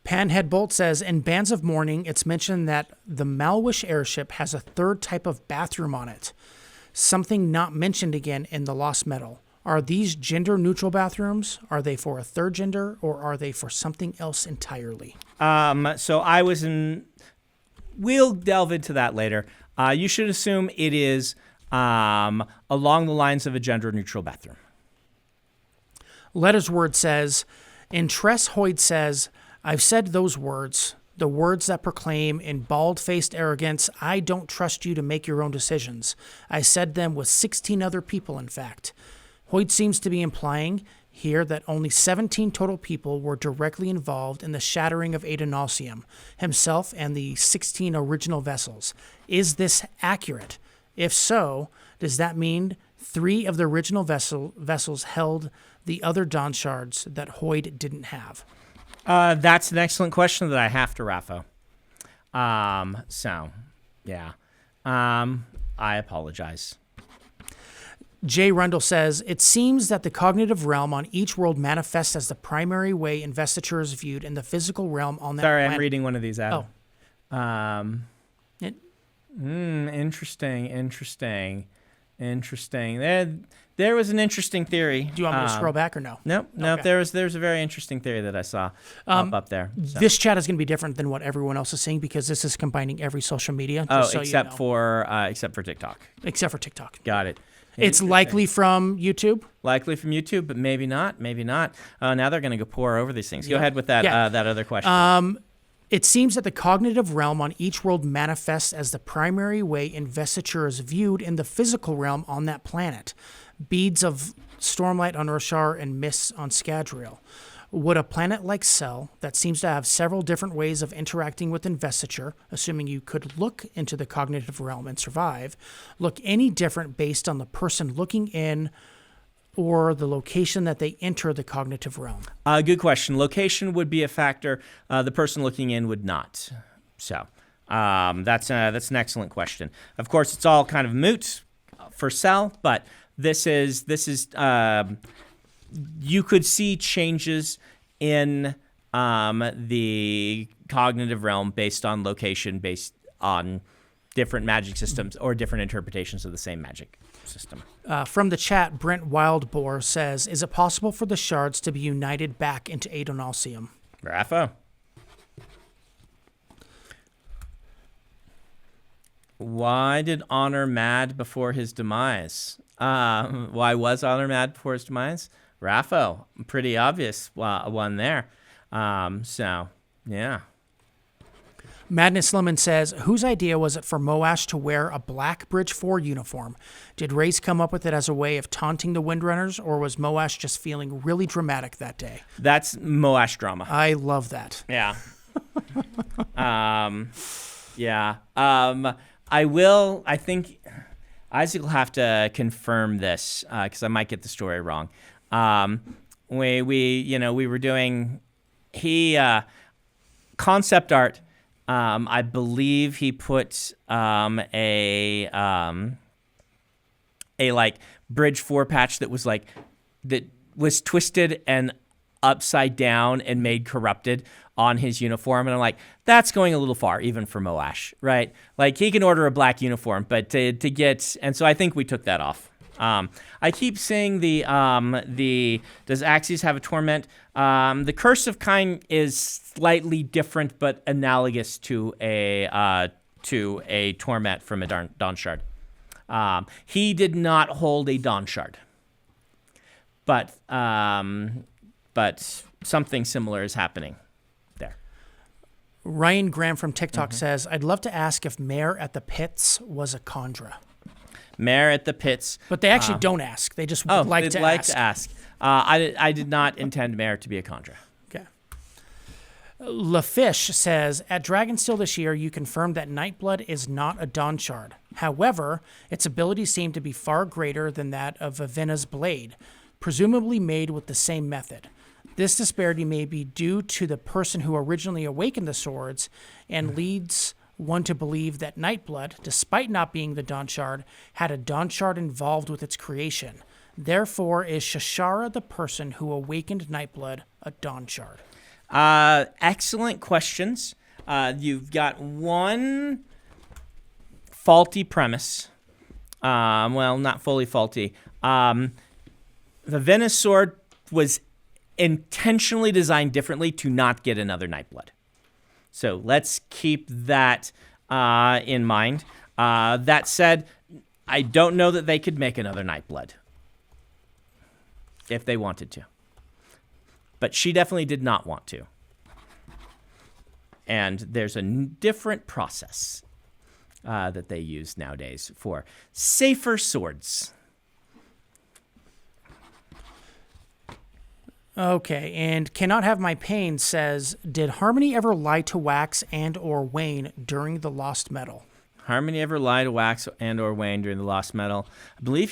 Speaker 1: Panhead Bolt says, in Bands of Mourning, it's mentioned that the Malwish airship has a third type of bathroom on it. Something not mentioned again in the Lost Metal. Are these gender-neutral bathrooms? Are they for a third gender, or are they for something else entirely?
Speaker 2: So I was in... We'll delve into that later. You should assume it is along the lines of a gender-neutral bathroom.
Speaker 1: Letters Word says, in Tress Hoyd says, I've said those words, the words that proclaim in bald-faced arrogance, I don't trust you to make your own decisions. I said them with 16 other people, in fact. Hoyd seems to be implying here that only 17 total people were directly involved in the shattering of Adonalsium, himself and the 16 original vessels. Is this accurate? If so, does that mean 3 of the original vessels held the other Dawn Shards that Hoyd didn't have?
Speaker 2: That's an excellent question that I have to Raffo. Yeah. I apologize.
Speaker 1: Jay Rundle says, it seems that the cognitive realm on each world manifests as the primary way investiture is viewed in the physical realm on that planet.
Speaker 2: I'm reading one of these out.
Speaker 1: Oh.
Speaker 2: Interesting. There was an interesting theory.
Speaker 1: Do you want me to scroll back or no?
Speaker 2: No. Okay. There's a very interesting theory that I saw up there. So.
Speaker 1: This chat is going to be different than what everyone else is saying because this is combining every social media.
Speaker 2: Except for TikTok.
Speaker 1: Except for TikTok.
Speaker 2: Got it.
Speaker 1: It's likely from YouTube.
Speaker 2: Likely from YouTube, but maybe not. Now they're going to go pour over these things. Go ahead with that that other question.
Speaker 1: It seems that the cognitive realm on each world manifests as the primary way investiture is viewed in the physical realm on that planet. Beads of Stormlight on Roshar and mists on Scadrial. Would a planet like Cell, that seems to have several different ways of interacting with investiture, assuming you could look into the cognitive realm and survive, look any different based on the person looking in or the location that they enter the cognitive realm?
Speaker 2: Good question. Location would be a factor. The person looking in would not. So that's an excellent question. Of course, it's all kind of moot for Cell, but this is you could see changes in the cognitive realm based on location, based on different magic systems or different interpretations of the same magic system.
Speaker 1: From the chat, Brent Wildboar says, is it possible for the shards to be united back into Adonalsium?
Speaker 2: Rafa? Why did Honor mad before his demise? Why was Honor mad before his demise? Raffo, pretty obvious one there. Yeah.
Speaker 1: Madness Lemon says, whose idea was it for Moash to wear a black Bridge 4 uniform? Did Race come up with it as a way of taunting the Windrunners, or was Moash just feeling really dramatic that day?
Speaker 2: That's Moash drama.
Speaker 1: I love that.
Speaker 2: Yeah. Yeah. I think Isaac will have to confirm this because I might get the story wrong. We were doing concept art. I believe he put a like Bridge 4 patch that was twisted and upside down and made corrupted on his uniform, and I'm like, that's going a little far even for Moash, right? Like, he can order a black uniform, but to get, and so I think we took that off. I keep saying the does Axies have a torment? The Curse of Kind is slightly different, but analogous to a torment from a Dawn Shard. He did not hold a Dawn Shard, but something similar is happening there.
Speaker 1: Ryan Graham from TikTok says, I'd love to ask if Mare at the Pits was a Khandra.
Speaker 2: Mare at the Pits.
Speaker 1: But they actually don't ask. They just would like to ask.
Speaker 2: I did not intend Mare to be a Khandra.
Speaker 1: Okay. LaFish says, at Dragonsteel this year, you confirmed that Nightblood is not a Dawn Shard. However, its abilities seem to be far greater than that of Avina's Blade, presumably made with the same method. This disparity may be due to the person who originally awakened the swords and leads one to believe that Nightblood, despite not being the Dawn Shard, had a Dawn Shard involved with its creation. Therefore, is Shashara the person who awakened Nightblood a Dawn Shard?
Speaker 2: Excellent questions. You've got one faulty premise. Well, not fully faulty. The Venus sword was intentionally designed differently to not get another Nightblood. So let's keep that in mind. That said, I don't know that they could make another Nightblood if they wanted to. But she definitely did not want to. And there's a different process that they use nowadays for safer swords.
Speaker 1: Okay, and Cannot Have My Pain says, did Harmony ever lie to Wax and or Wayne during the Lost Metal?
Speaker 2: Harmony ever lie to Wax and or Wayne during the Lost Metal? I believe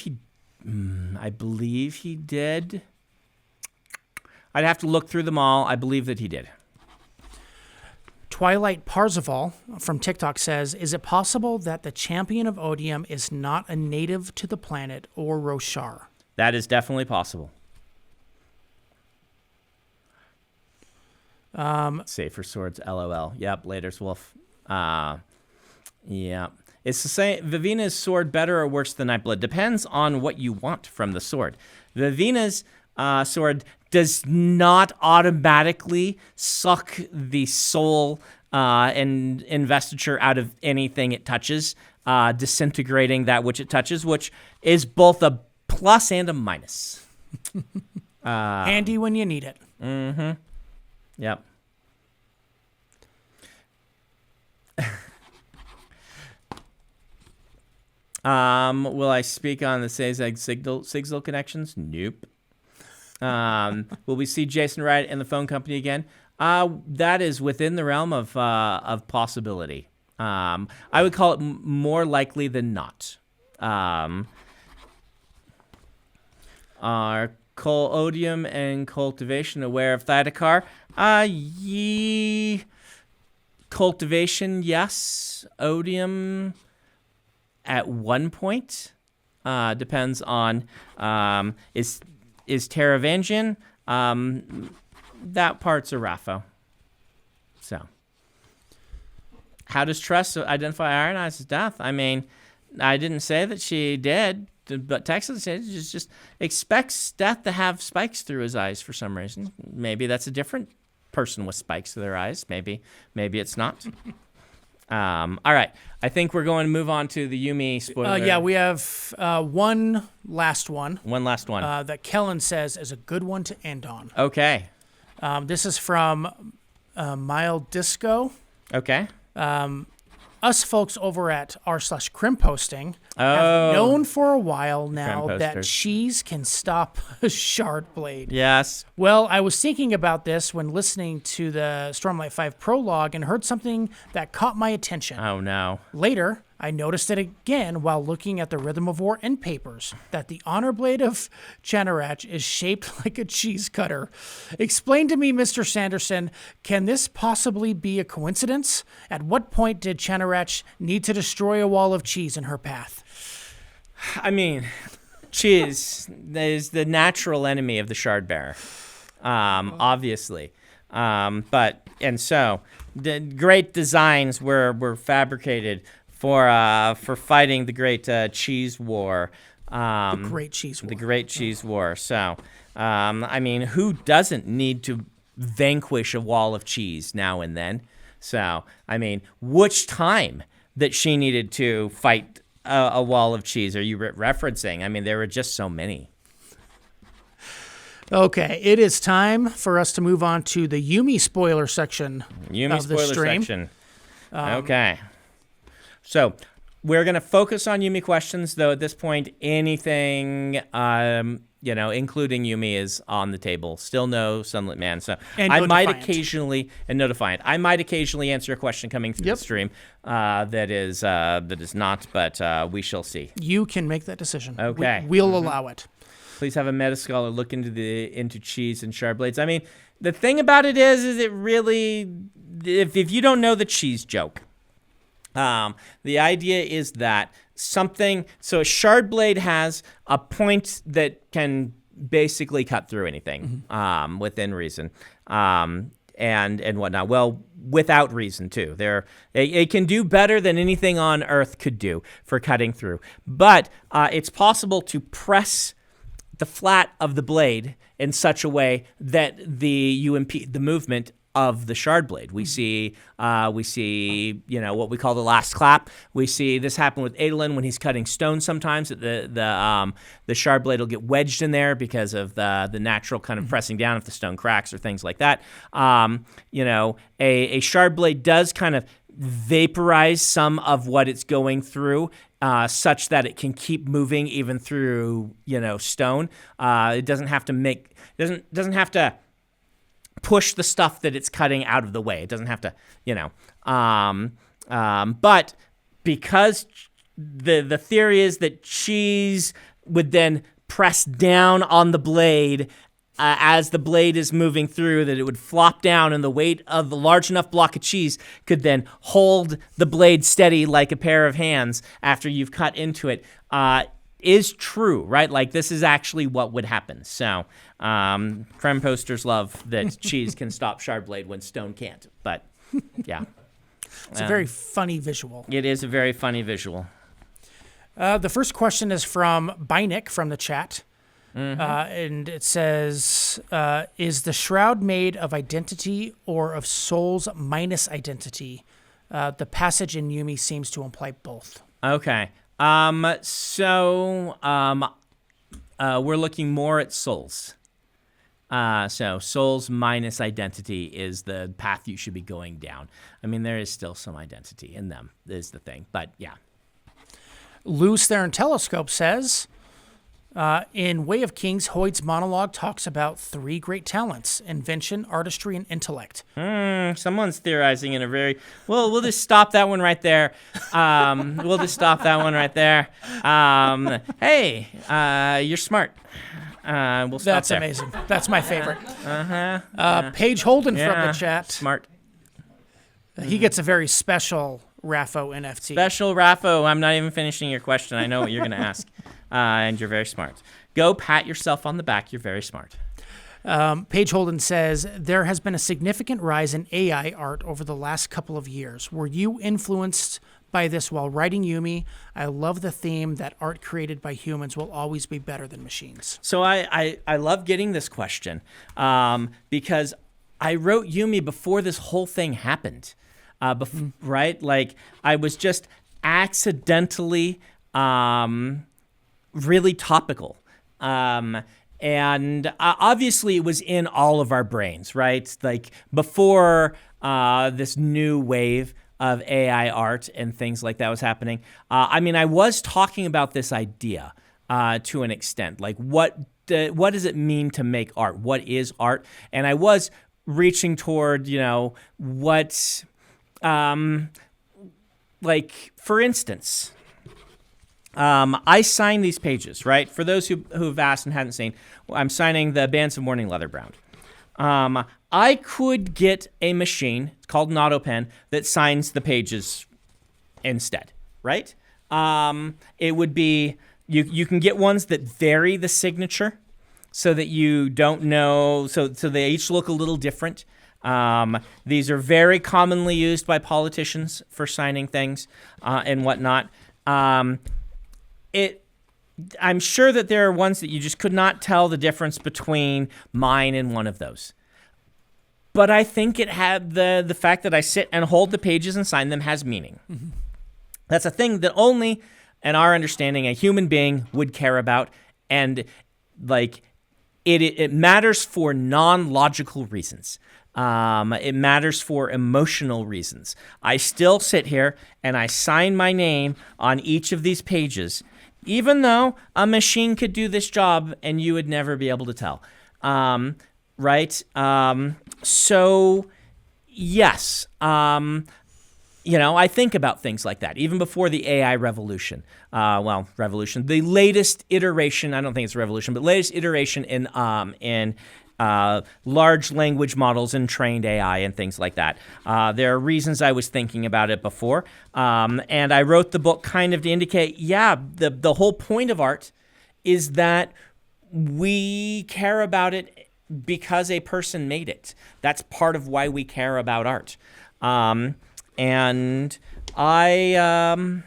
Speaker 2: he did. I'd have to look through them all. I believe that he did.
Speaker 1: Twilight Parzival from TikTok says, is it possible that the champion of Odium is not a native to the planet or Roshar?
Speaker 2: That is definitely possible. Safer swords, LOL. Yep, Later's Wolf. Yeah. It's the same. Vivina's sword better or worse than Nightblood? Depends on what you want from the sword. Vivina's sword does not automatically suck the soul and investiture out of anything it touches, disintegrating that which it touches, which is both a plus and a minus.
Speaker 1: Handy when you need it.
Speaker 2: Mm-hmm. Yep. Will I speak on the Sigil connections? Nope. Will we see Jason Wright and the phone company again? That is within the realm of possibility. I would call it more likely than not. Are Odium and Cultivation aware of Thydakar? Cultivation, yes. Odium, at one point, depends on is Teravangian. That part's a Rapho. So, how does Trust identify Iron Eyes' death? I mean, I didn't say that she did, but Texas said just expects Death to have spikes through his eyes for some reason. Maybe that's a different person with spikes through their eyes. Maybe it's not. All right. I think we're going to move on to the Yumi spoiler.
Speaker 1: Yeah, we have one last one.
Speaker 2: One last one.
Speaker 1: That Kellen says is a good one to end on.
Speaker 2: Okay.
Speaker 1: This is from Mild Disco.
Speaker 2: Okay.
Speaker 1: Us folks over at r/Crim Posting have known for a while now that cheese can stop a shard blade.
Speaker 2: Yes.
Speaker 1: Well, I was thinking about this when listening to the Stormlight 5 prologue and heard something that caught my attention.
Speaker 2: Oh, no.
Speaker 1: Later, I noticed it again while looking at the Rhythm of War end papers, that the honor blade of Chanarach is shaped like a cheese cutter. Explain to me, Mr. Sanderson, can this possibly be a coincidence? At what point did Chanarach need to destroy a wall of cheese in her path?
Speaker 2: I mean, cheese is the natural enemy of the shard bearer, obviously. And so the great designs were fabricated for fighting the great cheese war.
Speaker 1: The Great Cheese War.
Speaker 2: The Great Cheese War. So, I mean, who doesn't need to vanquish a wall of cheese now and then? So, I mean, which time that she needed to fight a wall of cheese are you referencing? I mean, there were just so many.
Speaker 1: Okay, it is time for us to move on to the Yumi spoiler section of the stream.
Speaker 2: Section. Okay. So we're going to focus on Yumi questions, though at this point, anything, including Yumi is on the table. Still no Sunlit Man. So I might occasionally, and no Defiant. I might occasionally answer a question coming through the stream that is not, but we shall see.
Speaker 1: You can make that decision.
Speaker 2: Okay.
Speaker 1: We'll allow it.
Speaker 2: Please have a meta scholar look into cheese and shard blades. I mean, the thing about it is it really, if you don't know the cheese joke, the idea is that so a shard blade has a point that can basically cut through anything, within reason. and whatnot. Well, without reason too. It can do better than anything on Earth could do for cutting through. But it's possible to press the flat of the blade in such a way that you impede the movement of the shard blade. We see, what we call the last clap. We see this happen with Adolin when he's cutting stone. Sometimes the shard blade will get wedged in there because of the natural kind of pressing down if the stone cracks or things like that. A shard blade does kind of vaporize some of what it's going through, such that it can keep moving even through stone. It doesn't have to doesn't have to push the stuff that it's cutting out of the way. It doesn't have to, but because the theory is that cheese would then press down on the blade as the blade is moving through, that it would flop down, and the weight of the large enough block of cheese could then hold the blade steady like a pair of hands after you've cut into it, is true, right? Like, this is actually what would happen. So, Krem posters love that cheese can stop shard blade when stone can't. But, yeah.
Speaker 1: It's a very funny visual.
Speaker 2: It is a very funny visual.
Speaker 1: The first question is from Bynick from the chat. And it says, is the shroud made of identity or of souls minus identity? The passage in Yumi seems to imply both.
Speaker 2: Okay. We're looking more at souls. So souls minus identity is the path you should be going down. I mean, there is still some identity in them, is the thing. But, yeah.
Speaker 1: Loose there in Telescope says, in Way of Kings, Hoyd's monologue talks about 3 great talents: invention, artistry, and intellect.
Speaker 2: Someone's theorizing in a very... Well, we'll just stop that one right there. Hey, you're smart. We'll stop
Speaker 1: That's
Speaker 2: there.
Speaker 1: amazing. That's my favorite. Paige Holden from the chat.
Speaker 2: Smart.
Speaker 1: He gets a very special Raffo NFT.
Speaker 2: Special Raffo. I'm not even finishing your question. I know what you're going to ask. And you're very smart. Go pat yourself on the back. You're very smart.
Speaker 1: Paige Holden says, there has been a significant rise in AI art over the last couple of years. Were you influenced by this while writing Yumi? I love the theme that art created by humans will always be better than machines.
Speaker 2: So I love getting this question because I wrote Yumi before this whole thing happened, right? Like, I was just accidentally really topical. And obviously it was in all of our brains, right? Like, before this new wave of AI art and things like that was happening. I was talking about this idea to an extent. Like, what does it mean to make art? What is art? And I was reaching toward, what, like, for instance... I sign these pages, right? For those who've asked and hadn't seen, I'm signing the Bands of Morning Leatherbound. I could get a machine, it's called an auto pen, that signs the pages instead, right? It would be, you can get ones that vary the signature so that you don't know, so they each look a little different. These are very commonly used by politicians for signing things and whatnot. I'm sure that there are ones that you just could not tell the difference between mine and one of those. But I think it had the fact that I sit and hold the pages and sign them has meaning. Mm-hmm. That's a thing that only, in our understanding, a human being would care about. And like it matters for non-logical reasons. It matters for emotional reasons. I still sit here and I sign my name on each of these pages, even though a machine could do this job and you would never be able to tell. Right? So, yes. I think about things like that, even before the AI revolution. The latest iteration, I don't think it's a revolution, but latest iteration in large language models and trained AI and things like that. There are reasons I was thinking about it before. And I wrote the book kind of to indicate, the whole point of art is that we care about it because a person made it. That's part of why we care about art. And I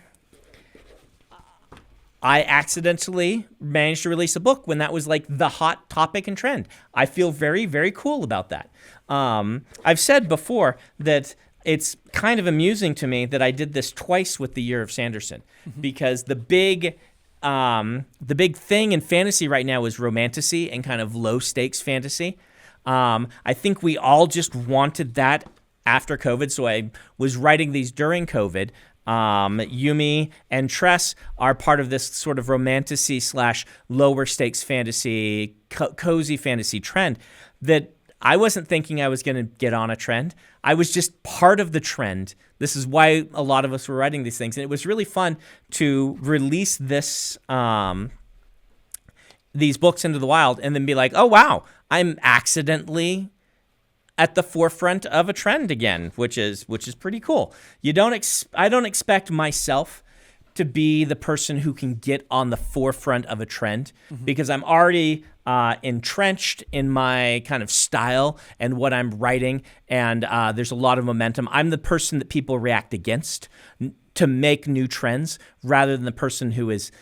Speaker 2: accidentally managed to release a book when that was like the hot topic and trend. I feel very, very cool about that. I've said before that it's kind of amusing to me that I did this twice with the Year of Sanderson, because the big thing in fantasy right now is romantasy and kind of low stakes fantasy. I think we all just wanted that after COVID, so I was writing these during COVID. Yumi and Tress are part of this sort of romantasy / lower stakes fantasy, cozy fantasy trend that I wasn't thinking I was going to get on a trend. I was just part of the trend. This is why a lot of us were writing these things. And it was really fun to release these books into the wild and then be like, oh, wow, I'm accidentally at the forefront of a trend again, which is pretty cool. I don't expect myself to be the person who can get on the forefront of a trend, because I'm already entrenched in my kind of style and what I'm writing, and there's a lot of momentum. I'm the person that people react against to make new trends, rather than the person who is,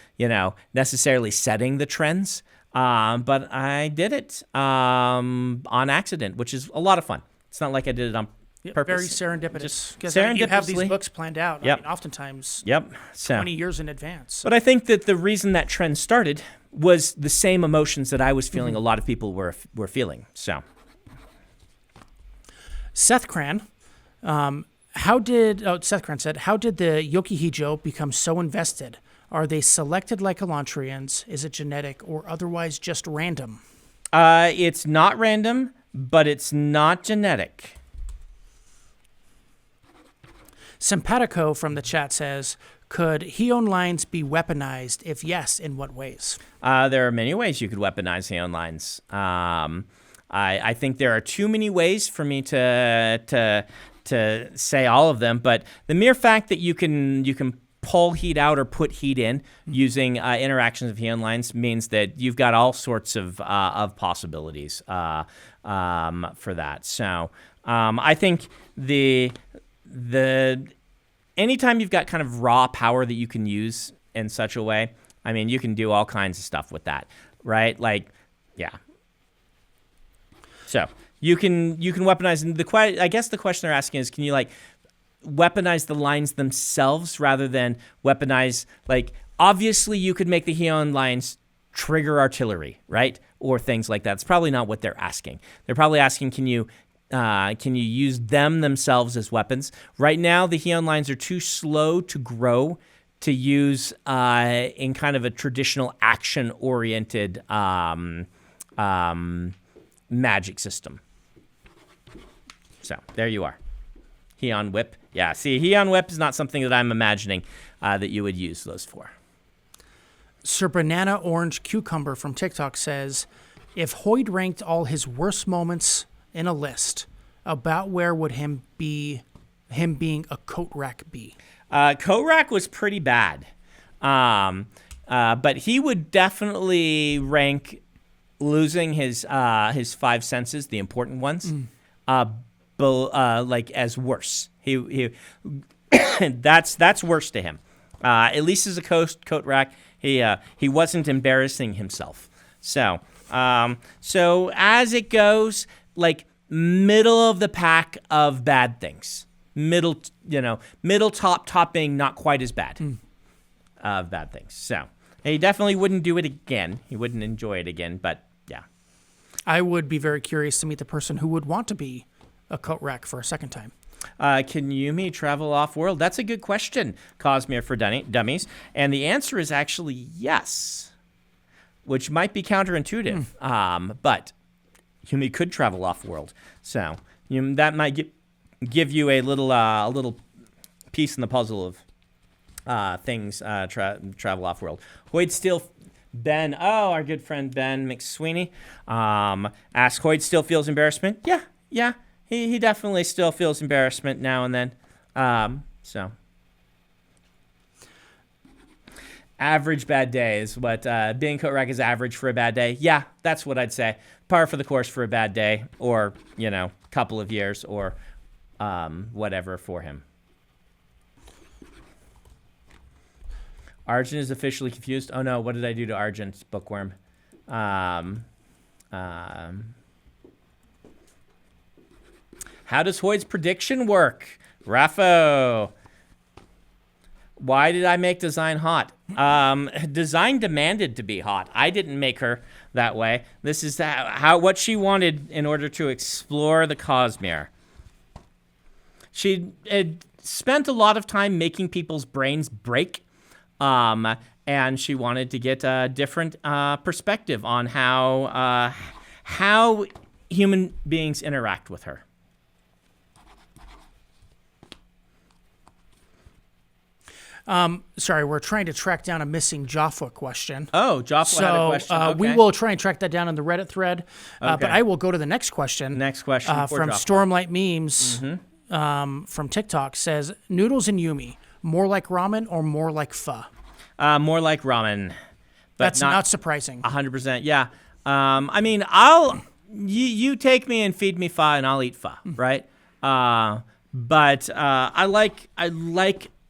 Speaker 2: necessarily setting the trends. But I did it on accident, which is a lot of fun. It's not like I did it on purpose.
Speaker 1: Very serendipitous. Because
Speaker 2: serendipitously.
Speaker 1: you have these books planned out.
Speaker 2: Yep.
Speaker 1: I mean, oftentimes 20 years in advance.
Speaker 2: But I think that the reason that trend started was the same emotions that I was feeling a lot of people were feeling. So,
Speaker 1: Seth Cran, Seth Cran said, how did the Yokihijo become so invested? Are they selected like Elantrians? Is it genetic or otherwise just random?
Speaker 2: It's not random, but it's not genetic.
Speaker 1: Simpatico from the chat says, could Heon lines be weaponized? If yes, in what ways?
Speaker 2: There are many ways you could weaponize Heon lines. I think there are too many ways for me to say all of them, but the mere fact that you can pull heat out or put heat in using interactions of Heon lines means that you've got all sorts of possibilities for that. So I think the anytime you've got kind of raw power that you can use in such a way, I mean, you can do all kinds of stuff with that, right? Like, yeah. So you can weaponize. And I guess the question they're asking is, can you weaponize the lines themselves rather than weaponize, obviously you could make the Heon lines trigger artillery, right? Or things like that. It's probably not what they're asking. They're probably asking, can you use them themselves as weapons? Right now, the Heon lines are too slow to grow to use in kind of a traditional action-oriented magic system. So there you are. Heon Whip. Yeah, see, Heon Whip is not something that I'm imagining that you would use those for.
Speaker 1: Sir Banana Orange Cucumber from TikTok says, if Hoyd ranked all his worst moments in a list, about where would him being a coat rack be?
Speaker 2: Coat rack was pretty bad. But he would definitely rank losing his five senses, the important ones, as worse. He that's worse to him. At least as a coat rack, he wasn't embarrassing himself. So as it goes, middle of the pack of bad things. Middle top being not quite as bad of bad things. So he definitely wouldn't do it again. He wouldn't enjoy it again, but yeah.
Speaker 1: I would be very curious to meet the person who would want to be a coat rack for a second time.
Speaker 2: Can Yumi travel off-world? That's a good question, Cosmere for Dummies. And the answer is actually yes, which might be counterintuitive. But Yumi could travel off-world. So that might give you a little piece in the puzzle of things travel off-world. Hoyd still... Ben, our good friend Ben McSweeney, asks, Hoyd still feels embarrassment? Yeah. He definitely still feels embarrassment now and then. So average bad day is what being coat rack is average for a bad day. Yeah, that's what I'd say. par for the course for a bad day, or couple of years, or whatever for him. Arjun is officially confused. Oh no, what did I do to Arjun's bookworm? How does Hoyd's prediction work? Raffo. Why did I make Design hot? Design demanded to be hot. I didn't make her that way. This is what she wanted in order to explore the Cosmere. She had spent a lot of time making people's brains break. And she wanted to get a different perspective on how human beings interact with her.
Speaker 1: Sorry, we're trying to track down a missing Jaffa question.
Speaker 2: Oh, Jaffa had a question. Okay.
Speaker 1: We will try and track that down in the Reddit thread. But I will go to the next question.
Speaker 2: Next question
Speaker 1: from Stormlight Memes from TikTok says, noodles and Yumi, more like ramen or more like pho?
Speaker 2: More like ramen. But
Speaker 1: that's not surprising.
Speaker 2: 100%, yeah. I mean, you take me and feed me pho, and I'll eat pho, right? But I like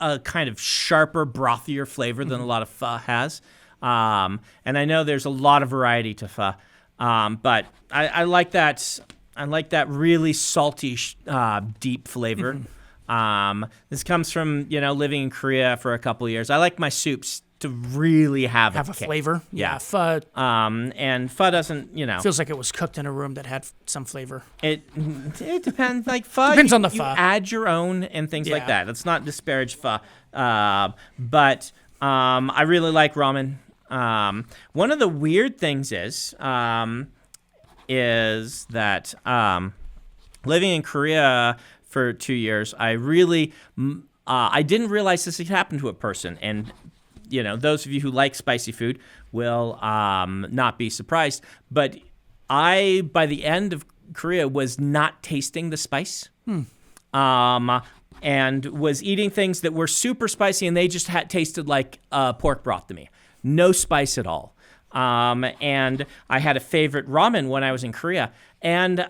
Speaker 2: a kind of sharper, brothier flavor than a lot of pho has. And I know there's a lot of variety to pho, but I like that. I like that really salty, deep flavor. This comes from living in Korea for a couple of years. I like my soups to really have
Speaker 1: a flavor. Yeah, pho.
Speaker 2: And pho doesn't,
Speaker 1: feels like it was cooked in a room that had some flavor.
Speaker 2: It depends. Like pho,
Speaker 1: depends on the pho.
Speaker 2: You add your own and things like that. Let's not disparage pho. But I really like ramen. One of the weird things is that living in Korea for 2 years, I didn't realize this had happened to a person. And, those of you who like spicy food will not be surprised. But by the end of Korea, was not tasting the spice. And was eating things that were super spicy, and they just tasted like pork broth to me. No spice at all. And I had a favorite ramen when I was in Korea. And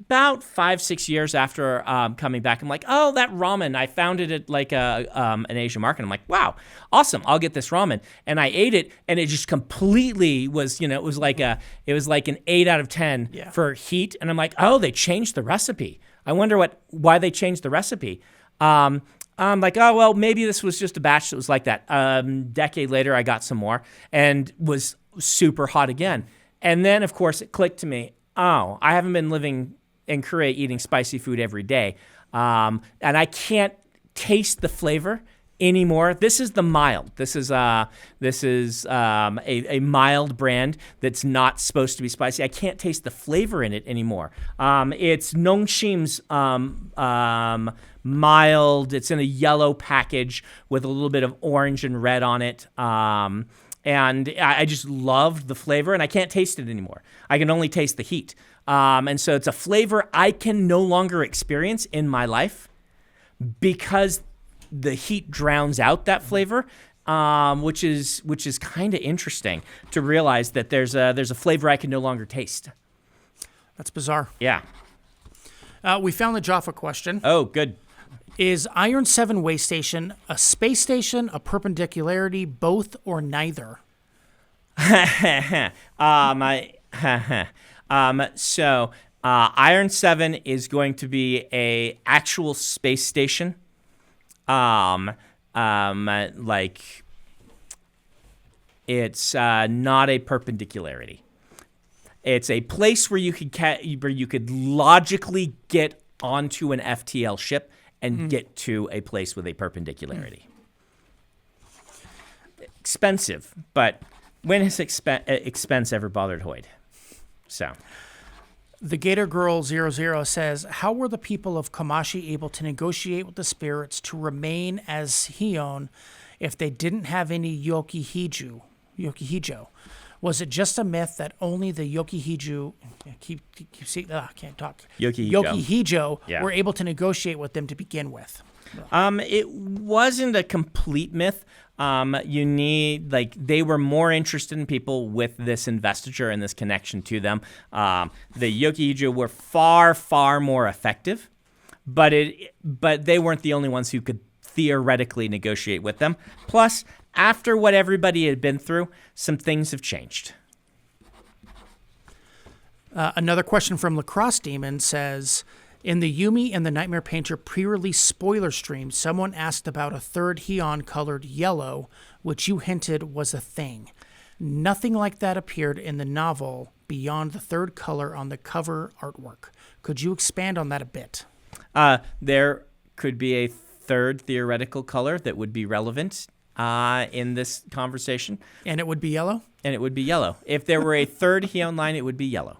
Speaker 2: about 5-6 years after coming back, I'm like, oh, that ramen, I found it at like an Asian market. I'm like, wow, awesome, I'll get this ramen. And I ate it, and it just completely was, it was like an 8 out of 10 for heat. And I'm like, oh, they changed the recipe. I wonder why they changed the recipe. I'm like, oh, well, maybe this was just a batch that was like that. Decade later, I got some more and was super hot again. And then, of course, it clicked to me, oh, I haven't been living in Korea eating spicy food every day. And I can't taste the flavor anymore. This is the mild. This is a mild brand that's not supposed to be spicy. I can't taste the flavor in it anymore. It's Nongshim's mild. It's in a yellow package with a little bit of orange and red on it. And I just loved the flavor, and I can't taste it anymore. I can only taste the heat. And so it's a flavor I can no longer experience in my life because the heat drowns out that flavor, which is kind of interesting to realize that there's a flavor I can no longer taste.
Speaker 1: That's bizarre.
Speaker 2: Yeah.
Speaker 1: We found the Jaffa question.
Speaker 2: Oh, good.
Speaker 1: Is Iron 7 way station a space station, a perpendicularity, both, or neither?
Speaker 2: So Iron 7 is going to be a actual space station. Like it's not a perpendicularity. It's a place where you could logically get onto an FTL ship and get to a place with a perpendicularity. Expensive, but when has expense ever bothered Hoyd? So,
Speaker 1: the Gator Girl 00 says, how were the people of Komashi able to negotiate with the spirits to remain as Heion if they didn't have any Yokihijo? Was it just a myth that only the Yokihijo
Speaker 2: Yokihijo
Speaker 1: were able to negotiate with them to begin with?
Speaker 2: It wasn't a complete myth. They were more interested in people with this investiture and this connection to them. The Yokai-Iju were far, far more effective, but they weren't the only ones who could theoretically negotiate with them. Plus, after what everybody had been through, some things have changed.
Speaker 1: Another question from Lacrosse Demon says, in the Yumi and the Nightmare Painter pre-release spoiler stream, someone asked about a third Heian colored yellow, which you hinted was a thing. Nothing like that appeared in the novel beyond the third color on the cover artwork. Could you expand on that a bit?
Speaker 2: There could be a third theoretical color that would be relevant in this conversation.
Speaker 1: And it would be yellow?
Speaker 2: And it would be yellow. If there were a third Heian line, it would be yellow.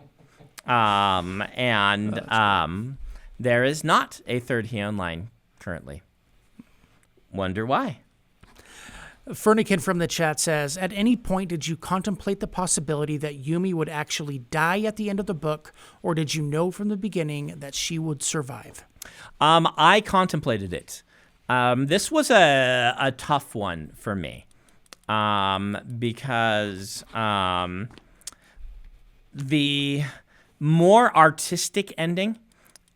Speaker 2: There is not a third Heian line currently. Wonder why?
Speaker 1: Fernikin from the chat says, at any point did you contemplate the possibility that Yumi would actually die at the end of the book, or did you know from the beginning that she would survive?
Speaker 2: I contemplated it. This was a tough one for me because the more artistic ending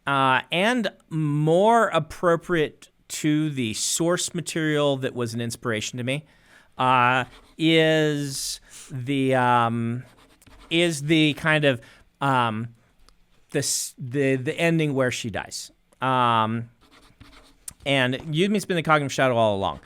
Speaker 2: and more appropriate to the source material that was an inspiration to me is the kind of the ending where she dies. And Yumi's been the cognitive shadow all along.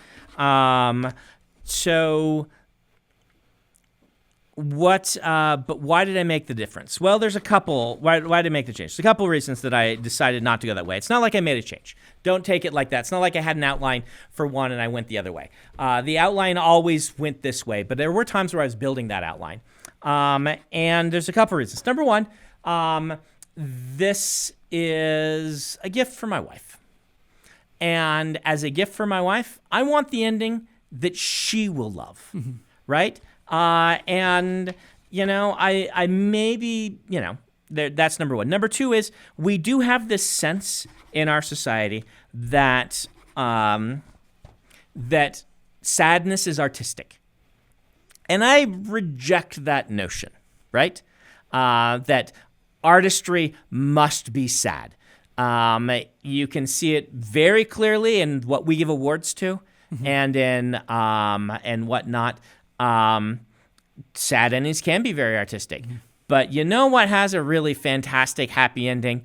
Speaker 2: But why did I make the difference? Well, there's a couple. Why did I make the change? There's a couple of reasons that I decided not to go that way. It's not like I made a change. Don't take it like that. It's not like I had an outline for one and I went the other way. The outline always went this way, but there were times where I was building that outline. And there's a couple of reasons. Number one, this is a gift for my wife. And as a gift for my wife, I want the ending that she will love, right? And, I maybe, that's number one. Number two is we do have this sense in our society that that sadness is artistic. And I reject that notion, right? That artistry must be sad. You can see it very clearly in what we give awards to and in and whatnot. Sad endings can be very artistic. But you know what has a really fantastic happy ending?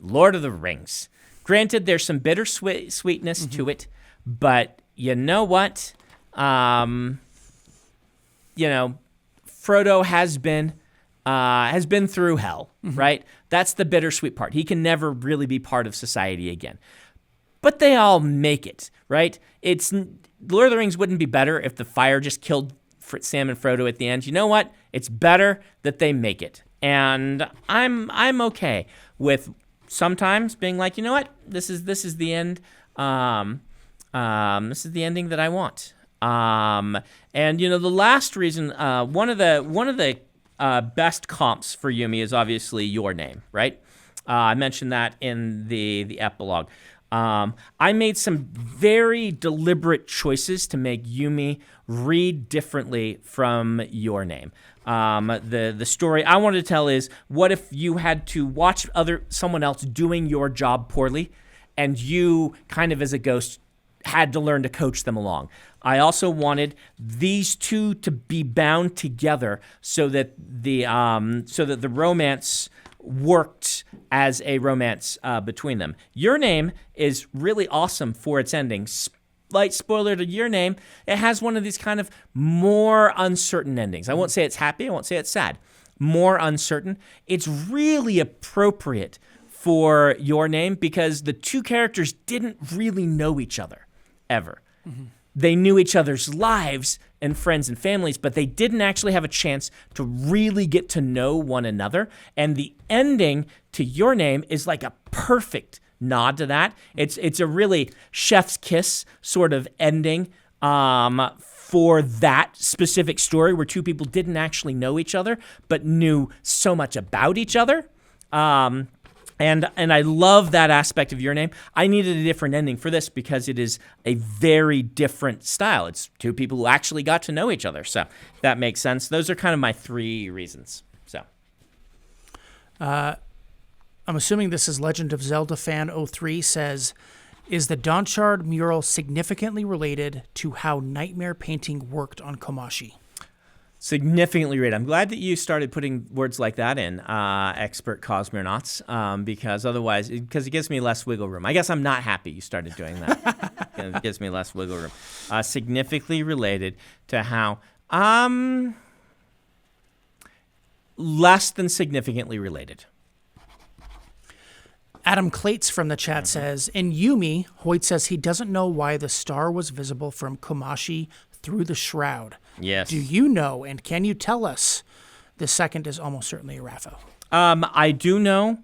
Speaker 2: Lord of the Rings. Granted, there's some bittersweetness to it, but you know what? Frodo has been through hell, right? That's the bittersweet part. He can never really be part of society again. But they all make it, right? Lord of the Rings wouldn't be better if the fire just killed Sam and Frodo at the end. You know what? It's better that they make it. And I'm okay with sometimes being like, you know what? This is the end. This is the ending that I want. And the last reason, one of the best comps for Yumi is obviously Your Name, right? I mentioned that in the epilogue. I made some very deliberate choices to make Yumi read differently from Your Name. The story I wanted to tell is, what if you had to watch someone else doing your job poorly, and you kind of as a ghost had to learn to coach them along. I also wanted these two to be bound together so that the romance worked as a romance between them. Your Name is really awesome for its ending. Slight spoiler to Your Name, it has one of these kind of more uncertain endings. I won't say it's happy, I won't say it's sad. More uncertain. It's really appropriate for Your Name because the two characters didn't really know each other, ever. They knew each other's lives and friends and families, but they didn't actually have a chance to really get to know one another. And the ending to Your Name is like a perfect nod to that. It's a really chef's kiss sort of ending for that specific story where two people didn't actually know each other, but knew so much about each other. And And I love that aspect of your name. I needed a different ending for this because it is a very different style. It's two people who actually got to know each other. So that makes sense. Those are kind of my 3 reasons. So
Speaker 1: I'm assuming this is Legend of Zelda fan 03 says, is the Dawnshard mural significantly related to how nightmare painting worked on Komashi?
Speaker 2: Significantly related. I'm glad that you started putting words like that in, expert Cosmere knots, because otherwise, because it gives me less wiggle room. I guess I'm not happy you started doing that. It gives me less wiggle room. Significantly related to how, less than significantly related.
Speaker 1: Adam Clates from the chat says, in Yumi, Hoyt says he doesn't know why the star was visible from Komashi through the shroud.
Speaker 2: Yes.
Speaker 1: Do you know, and can you tell us? The second is almost certainly a Rapho.
Speaker 2: I do know.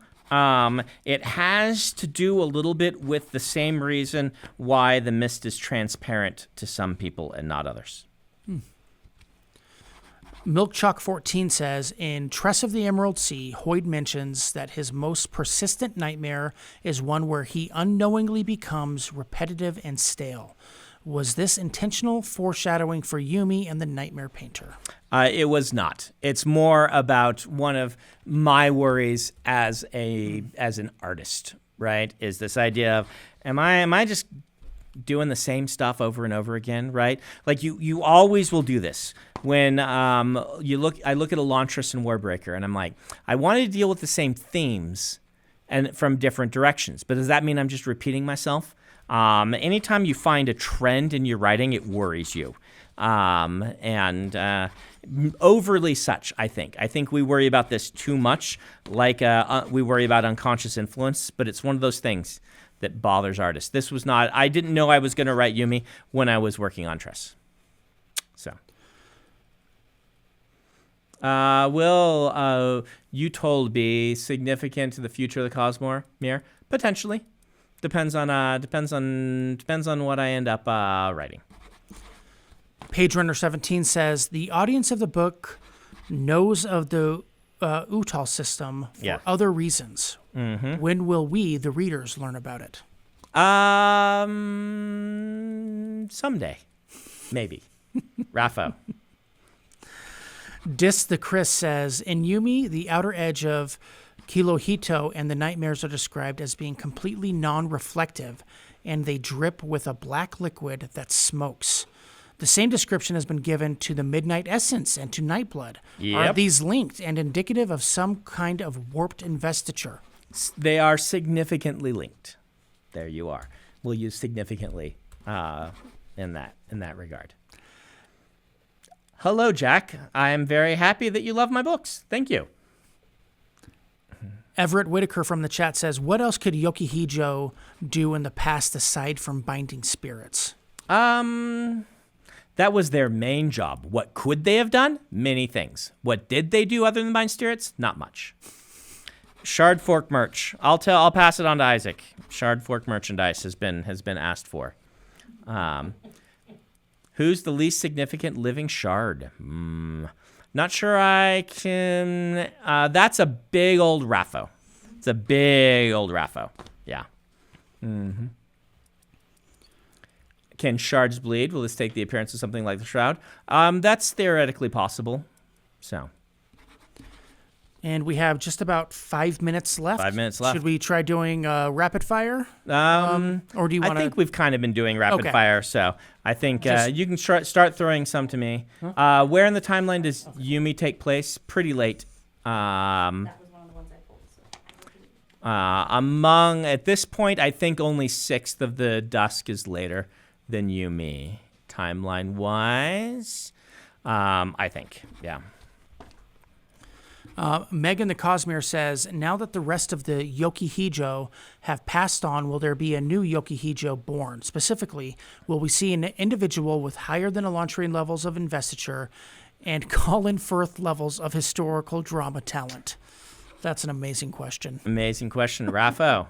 Speaker 2: It has to do a little bit with the same reason why the mist is transparent to some people and not others.
Speaker 1: Milkchalk14 says, in Tress of the Emerald Sea, Hoyd mentions that his most persistent nightmare is one where he unknowingly becomes repetitive and stale. Was this intentional foreshadowing for Yumi and the Nightmare Painter?
Speaker 2: It was not. It's more about one of my worries as an artist, right? Is this idea of, am I just doing the same stuff over and over again, right? Like you always will do this. When I look at Elantris and Warbreaker, and I'm like, I wanted to deal with the same themes and from different directions, but does that mean I'm just repeating myself? Anytime you find a trend in your writing, it worries you. And overly such, I think. I think we worry about this too much, like we worry about unconscious influence, but it's one of those things that bothers artists. This was not, I didn't know I was going to write Yumi when I was working on Tress. So. Will you told be significant to the future of the Cosmere? Potentially. Depends on what I end up writing.
Speaker 1: PageRunner17 says, the audience of the book knows of the Utal system for other reasons. Mm-hmm. When will we, the readers, learn about it?
Speaker 2: Someday. Maybe. Rapho.
Speaker 1: Dis the Chris says, in Yumi, the outer edge of Kilohito and the nightmares are described as being completely non-reflective, and they drip with a black liquid that smokes. The same description has been given to the Midnight Essence and to Nightblood. Yep. Are these linked and indicative of some kind of warped investiture?
Speaker 2: They are significantly linked. There you are. We'll use significantly in that regard. Hello, Jack. I am very happy that you love my books. Thank you.
Speaker 1: Everett Whitaker from the chat says, what else could Yokihijo do in the past aside from binding spirits?
Speaker 2: That was their main job. What could they have done? Many things. What did they do other than bind spirits? Not much. Shard Fork merch. I'll pass it on to Isaac. Shard Fork merchandise has been asked for. Who's the least significant living shard? Not sure I can. That's a big old Rapho. It's a big old Rapho. Yeah. Mm-hmm. Can shards bleed? Will this take the appearance of something like the Shroud? That's theoretically possible. So.
Speaker 1: And we have just about 5 minutes left.
Speaker 2: 5 minutes left.
Speaker 1: Should we try doing rapid fire? Or do you want to?
Speaker 2: I think we've kind of been doing rapid fire, so I think you can start throwing some to me. Huh? Where in the timeline does Yumi take place? Pretty late.
Speaker 3: That was one of the ones I pulled.
Speaker 2: At this point, I think only 6th of the Dusk is later than Yumi, timeline-wise. I think, yeah.
Speaker 1: Megan the Cosmere says, now that the rest of the Yokihijo have passed on, will there be a new Yokihijo born? Specifically, will we see an individual with higher than Elantrian levels of investiture and Colin Firth levels of historical drama talent? That's an amazing question.
Speaker 2: Amazing question. Rapho.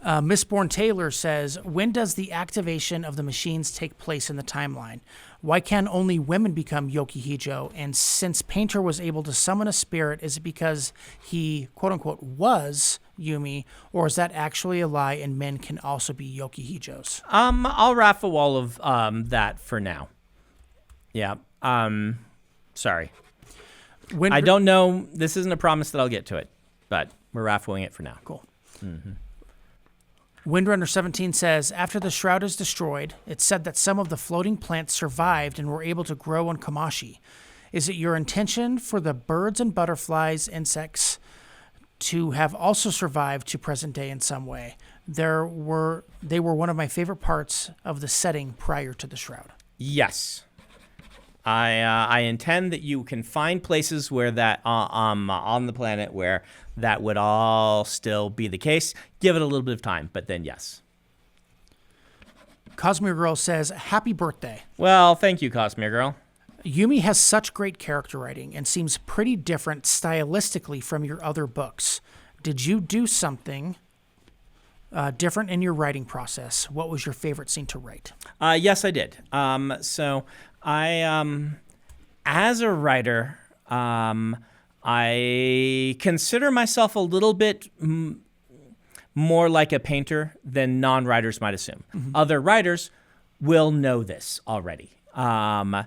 Speaker 1: Mistborn Taylor says, when does the activation of the machines take place in the timeline? Why can only women become Yokihijo? And since Painter was able to summon a spirit, is it because he, quote-unquote, was Yumi, or is that actually a lie and men can also be Yokihijos?
Speaker 2: I'll raffle all of that for now. Yeah. Sorry. I don't know. This isn't a promise that I'll get to it, but we're raffling it for now.
Speaker 1: Cool. Mm-hmm. Windrunner 17 says, after the shroud is destroyed, it's said that some of the floating plants survived and were able to grow on Kamashi. Is it your intention for the birds and butterflies, insects, to have also survived to present day in some way? They were one of my favorite parts of the setting prior to the shroud.
Speaker 2: Yes. I intend that you can find places where that on the planet where that would all still be the case. Give it a little bit of time, but then yes.
Speaker 1: Cosmere Girl says, happy birthday.
Speaker 2: Well, thank you, Cosmere Girl.
Speaker 1: Yumi has such great character writing and seems pretty different stylistically from your other books. Did you do something different in your writing process? What was your favorite scene to write?
Speaker 2: Yes, I did. So I, as a writer, I consider myself a little bit more like a painter than non-writers might assume. Mm-hmm. Other writers will know this already. The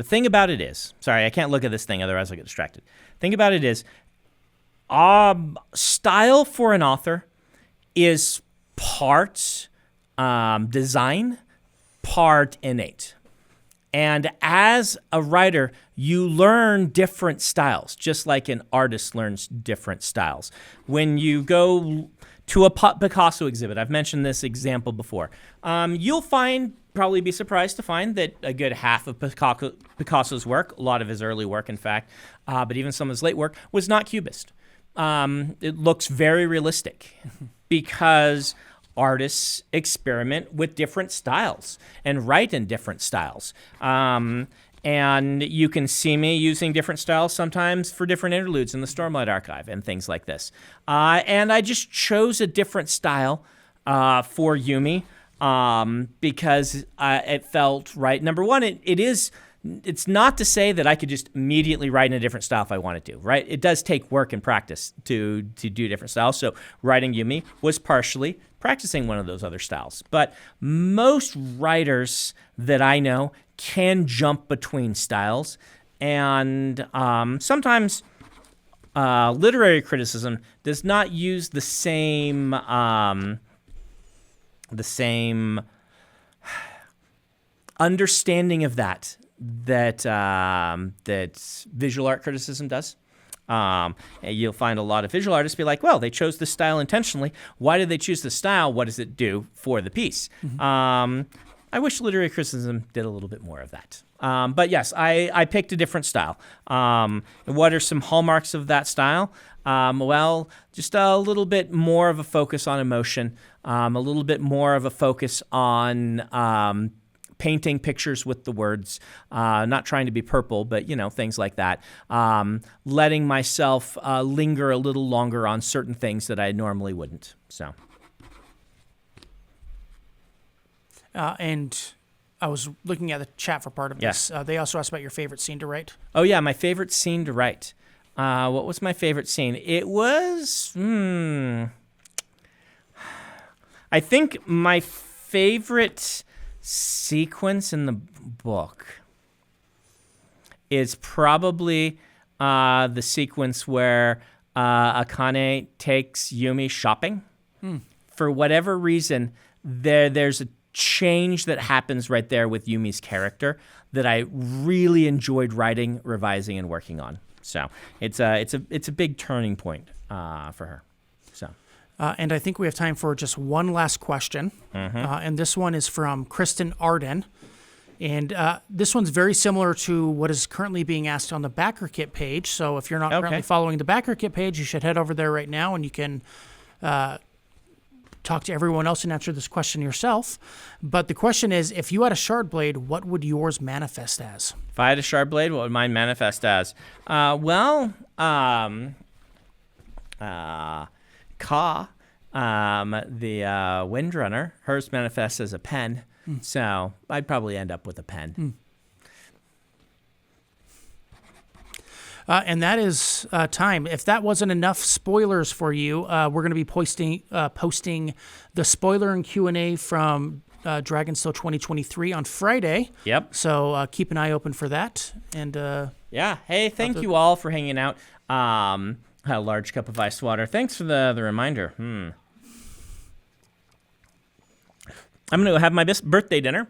Speaker 2: thing about it is, sorry, I can't look at this thing, otherwise I'll get distracted. Thing about it is, style for an author is part design, part innate. And as a writer, you learn different styles, just like an artist learns different styles. When you go to a Picasso exhibit, I've mentioned this example before, you'll probably be surprised to find that a good half of Picasso's work, a lot of his early work, in fact, but even some of his late work, was not Cubist. It looks very realistic because artists experiment with different styles and write in different styles. And you can see me using different styles sometimes for different interludes in the Stormlight archive and things like this. And I just chose a different style for Yumi because it felt right. Number one, it's not to say that I could just immediately write in a different style if I wanted to, right? It does take work and practice to do different styles. So writing Yumi was partially practicing one of those other styles. But most writers that I know can jump between styles. And sometimes literary criticism does not use the same understanding of that visual art criticism does. You'll find a lot of visual artists be like, well, they chose this style intentionally. Why did they choose this style? What does it do for the piece? Mm-hmm. I wish literary criticism did a little bit more of that. But yes, I picked a different style. What are some hallmarks of that style? Well, just a little bit more of a focus on emotion, a little bit more of a focus on painting pictures with the words, not trying to be purple, but, things like that. Letting myself linger a little longer on certain things that I normally wouldn't. So.
Speaker 1: And I was looking at the chat for part of this. They also asked about your favorite scene to write.
Speaker 2: Oh, yeah, my favorite scene to write. What was my favorite scene? It was, I think my favorite sequence in the book is probably the sequence where Akane takes Yumi shopping. For whatever reason, there's a change that happens right there with Yumi's character that I really enjoyed writing, revising, and working on. So it's a big turning point for her. So.
Speaker 1: And I think we have time for just one last question. Mm-hmm. And this one is from Kristen Arden. And this one's very similar to what is currently being asked on the Backer Kit page. So if you're not currently following the Backer Kit page, you should head over there right now and you can talk to everyone else and answer this question yourself. But the question is, if you had a shard blade, what would yours manifest as?
Speaker 2: If I had a shard blade, what would mine manifest as? Ka, the Windrunner, hers manifests as a pen. So I'd probably end up with a pen.
Speaker 1: And that is time. If that wasn't enough spoilers for you, we're going to be posting the spoiler and Q&A from Dragonsteel 2023 on Friday.
Speaker 2: Yep.
Speaker 1: So keep an eye open for that. And
Speaker 2: yeah. Hey, thank you all for hanging out. A large cup of ice water. Thanks for the reminder. I'm going to go have my birthday dinner.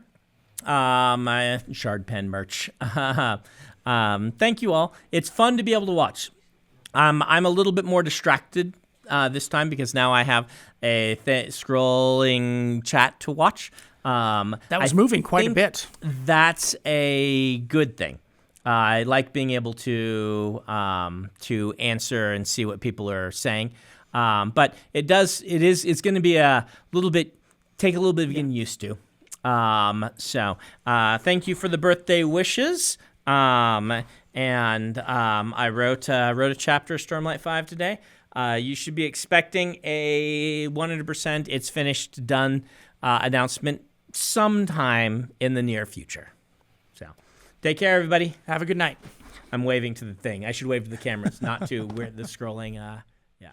Speaker 2: My shard pen merch. Thank you all. It's fun to be able to watch. I'm a little bit more distracted this time because now I have a scrolling chat to watch.
Speaker 1: That was moving quite a bit.
Speaker 2: That's a good thing. I like being able to answer and see what people are saying. But it's going to be take a little bit of getting used to. So thank you for the birthday wishes. I wrote a chapter of Stormlight 5 today. You should be expecting a 100% it's finished, done announcement sometime in the near future. So take care, everybody.
Speaker 1: Have a good night.
Speaker 2: I'm waving to the thing. I should wave to the cameras, not to where the scrolling. Yeah.